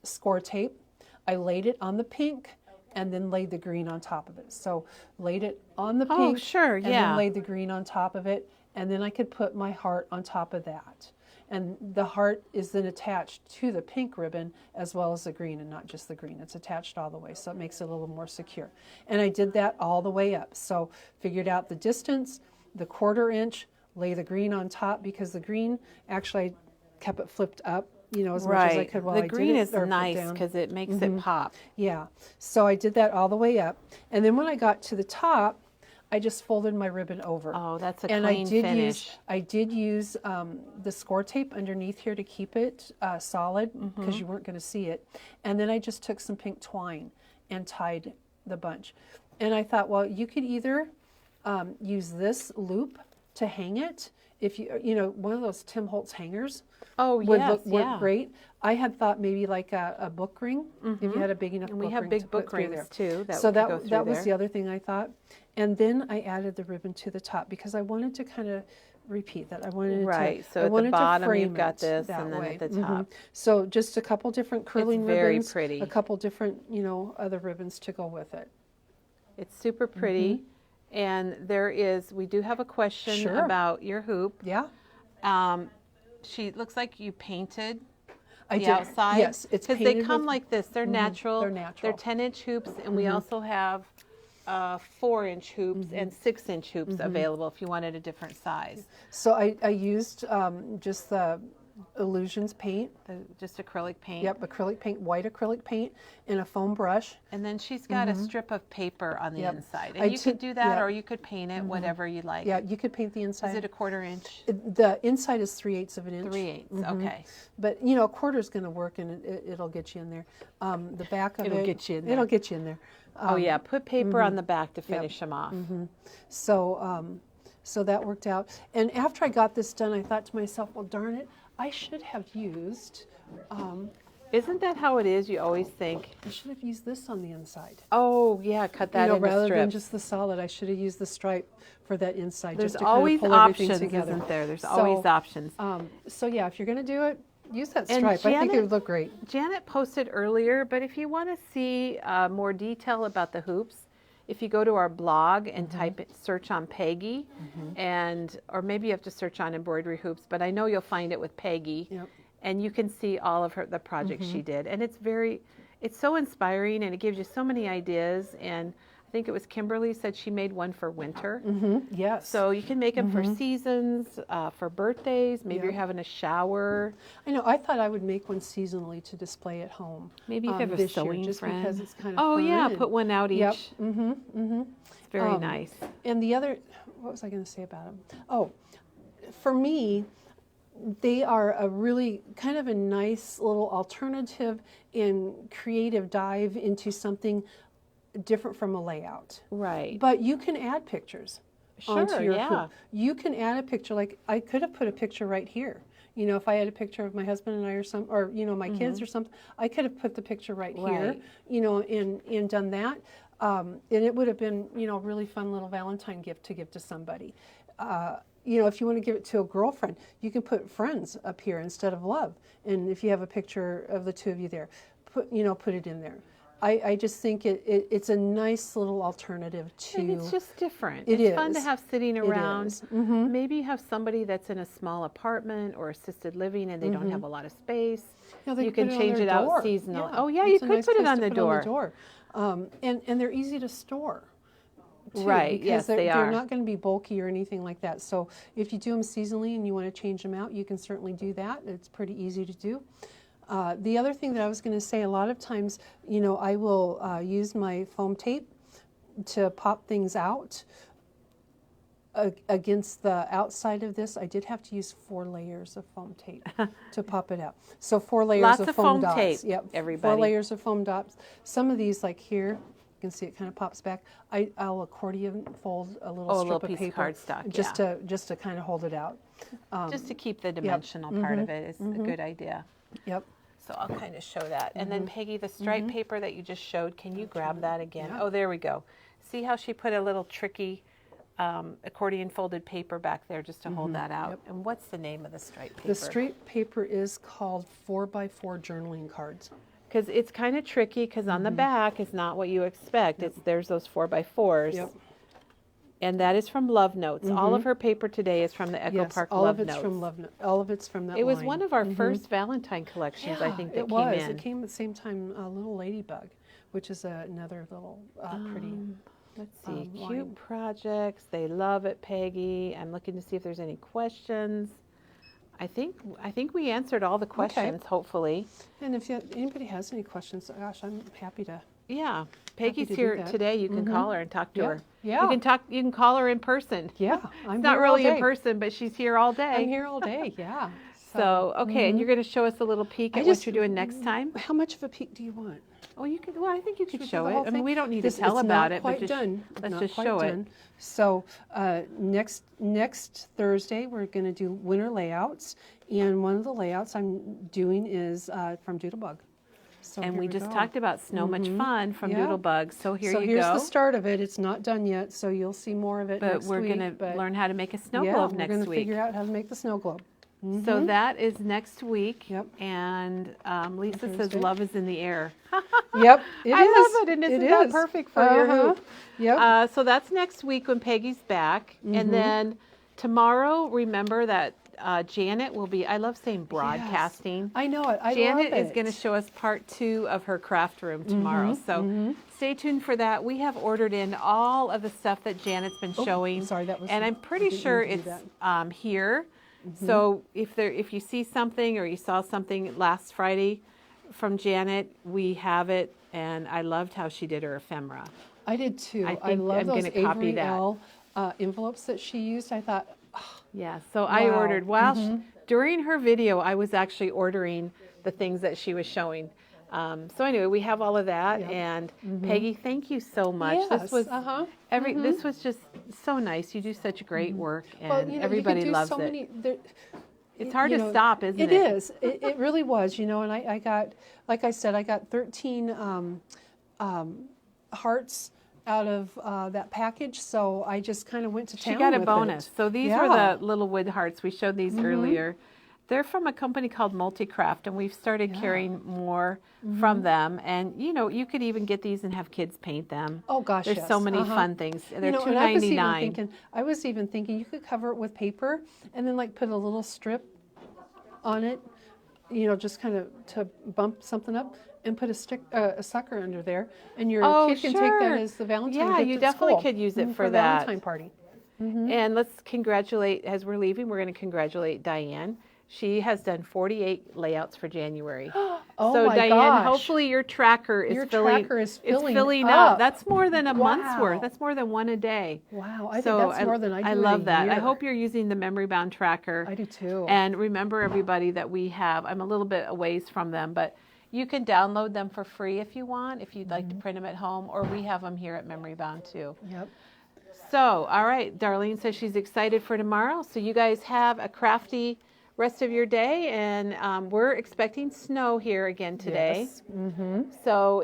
score tape, I laid it on the pink, and then laid the green on top of it. So laid it on the pink, sure, and yeah. then laid the green on top of it, and then I could put my heart on top of that. And the heart is then attached to the pink ribbon as well as the green, and not just the green. It's attached all the way, so it makes it a little more secure. And I did that all the way up. So figured out the distance, the 1/4 inch, lay the green on top, because the green, actually I kept it flipped up, you know, as much as I could while I did it. The green is or flipped nice down. because it makes it pop. Yeah, so I did that all the way up. And then when I got to the top, I just folded my ribbon over. Oh, that's a and clean finish. I did use the score tape underneath here to keep it solid, because you weren't going to see it. And then I just took some pink twine and tied the bunch. And I thought, well, you could either use this loop to hang it. If you know, one of those Tim Holtz hangers would work great. I had thought maybe like a book ring, if you had a big enough book ring. We have big to book put through rings there. too. So that go was the other thing I thought. And then I added the ribbon to the top, because I wanted to kind of repeat that. I wanted Right. to, So I at the wanted to bottom frame you've got it this, that and then way. at the top. So just a couple different curling very ribbons, pretty. a couple different, you know, other ribbons to go with it. It's super pretty. And we do have a question Sure. about your hoop. Yeah. She looks like you painted I the did. outside. Yes, it's because painted they come with- like this. They're natural. They're natural. They're 10-inch hoops, and we also have 4-inch hoops and 6-inch hoops available if you wanted a different size. So I used just the Illusions paint. Just acrylic paint. Yep, acrylic paint, white acrylic paint, and a foam brush. And then she's got a strip of paper on the Yep. inside. And I you could took- do that, yep. or you could paint it, whatever you like. Yeah, you could paint the inside. Is it a 1/4 inch? The inside is 3/8 of an inch. 3/8, okay. But you know, a 1/4 is going to work, and it'll get you in there. The back of It'll it, get you in there. It'll get you in there. Oh yeah, put paper on the back to finish them off. So so that worked out. And after I got this done, I thought to myself, well, darn it, I should have used. Isn't that how it is? You always think, I should have used this on the inside. oh yeah, cut that You know, into rather strips. than just the solid, I should have used the stripe for that inside. There's just to always kind of pull everything options, together. isn't there? There's So, always options. So yeah, if you're going to do it, use that And stripe. I think it Janet- would look great. Janet posted earlier, but if you want to see more detail about the hoops, if you go to our blog and search on Peggy, or maybe you have to search on embroidery hoops, but I know you'll find it with Peggy. Yep. And you can see all of the projects she did. And it's so inspiring, and it gives you so many ideas. And I think it was Kimberly said she made one for winter. Yes. So you can make them for seasons, for birthdays, maybe you're having a shower. I know. I thought I would make one seasonally to display at home. Maybe if you have a this year, sewing just friend. because it's kind of Oh fun yeah, and- put one out each. Yep. It's very nice. And the other, what was I going to say about them? Oh, for me, they are a really kind of a nice little alternative and creative dive into something different from a layout. Right. But you can add pictures onto Sure, your yeah. hoop. You can add a picture, like I could have put a picture right here. You know, if I had a picture of my husband and I or you know, my kids or something, I could have put the picture right here, Right. you know, and done that. And it would have been, you know, a really fun little Valentine gift to give to somebody. You know, if you want to give it to a girlfriend, you can put friends up here instead of love. And if you have a picture of the two of you there, put it in there. I just think it's a nice little alternative to. And it's just different. It It's fun to is. have sitting It around. is. Maybe you have somebody that's in a small apartment or assisted living and they don't have a lot of space. You know, they You could can put it on change their it out door. seasonal. Yeah, Oh yeah, it's you a could nice put it place on to the put door. And they're easy to store. Too, Right, because yes, they they're are. not going to be bulky or anything like that. So if you do them seasonally and you want to change them out, you can certainly do that. It's pretty easy to do. The other thing that I was going to say, a lot of times, you know, I will use my foam tape to pop things out. Against the outside of this, I did have to use 4 layers of foam tape to pop it out. So 4 layers Lots of of foam foam dots. tape, Yep, 4 everybody. layers of foam dots. Some of these, like here, you can see it kind of pops back. I'll accordion fold a little Oh, a strip little of piece of paper cardstock, just to kind of hold it out. Just to keep the dimensional part of it is a good idea. Yep. So I'll kind of show that. And then Peggy, the stripe paper that you just showed, can you grab that again? Yeah. Oh, there we go. See how she put a little tricky accordion folded paper back there just to hold that out. Yep. And what's the name of the striped paper? The striped paper is called 4x4 journaling cards. Because it's kind of tricky because on the back is not what you expect. There's those 4x4s. Yep. And that is from Love Notes. All of her paper today is from the Echo Park Love Notes. All of it's from that It was line. one of our first Valentine collections, I think, that came in. It came at the same time, Little Ladybug, which is another little pretty. Let's see, cute projects. They love it, Peggy. I'm looking to see if there's any questions. I think we answered all the questions, hopefully. And if anybody has any questions, gosh, I'm happy to. Yeah, Peggy's here today. You can call her and talk to her. Yeah. You can call her in person. Yeah, I'm not really in person, but she's here all day. I'm here all day. Yeah. So okay, and you're going to show us a little peek at what you're doing next time. How much of a peek do you want? Oh, you can. Well, I think you can show it. I mean, we don't need to tell about it, but just let's just show it. So next Thursday we're going to do winter layouts, and one of the layouts I'm doing is from Doodlebug. So and we just talked about Snow Much Fun from Doodlebug. So you go. So here's the start of it. It's not done yet, so you'll see more of it next week. But we're going to learn how to make a snow globe next week. We're going to figure out how to make the snow globe. So that is next week. Yep. And Lisa says love is in the air. Yep, I love it, and isn't that perfect for your hoop? Yep. So that's next week when Peggy's back. And then tomorrow, remember that Janet will be, I love saying broadcasting. Yes, I know it. Janet is going to show us part 2 of her craft room tomorrow. So stay tuned for that. We have ordered in all of the stuff that Janet's been showing. Sorry, that was. And I'm pretty sure it's here. So if you see something or you saw something last Friday from Janet, we have it, and I loved how she did her ephemera. I did too. I love those Avery L envelopes that she used. I thought, yeah. So I ordered during her video. I was actually ordering the things that she was showing. So anyway, we have all of that, and Peggy, thank you so much. Yes, this was this was just so nice. You do such great work, and everybody loves it. It's hard to stop, isn't it? It is. It really was, and I got, like I said, I got 13 hearts out of that package, so I just kind of went to town with it. She got a bonus. So these were the little wood hearts. We showed these earlier. They're from a company called Multicraft, and we've started carrying more from them. And, you could even get these and have kids paint them. Oh, gosh, There's so many fun things. They're $2.99. I was even thinking you could cover it with paper and then, put a little strip on it, just kind of to bump something up, and put a sucker under there. And your kid can take that as the Valentine gift you definitely school. could use it for the that. Valentine party. And let's congratulate, as we're leaving, we're going to congratulate Diane. She has done 48 layouts for January. So Diane, hopefully your tracker is filling up. That's more than a month's worth. That's more than one a day. Wow, I think that's more than I do. I love that. Year. I hope you're using the memory bound tracker. I do too. And remember, everybody, that we have, I'm a little bit a ways from them, but you can download them for free if you want, if you'd like to print them at home, or we have them here at Memory Bound too. Yep. So, all right, Darlene says she's excited for tomorrow. So you guys have a crafty rest of your day, and we're expecting snow here again today. Yes. So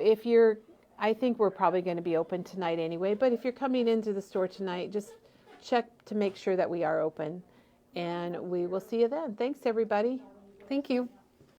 I think we're probably going to be open tonight anyway, but if you're coming into the store tonight, just check to make sure that we are open, and we will see you then. Thanks, everybody. Thank you.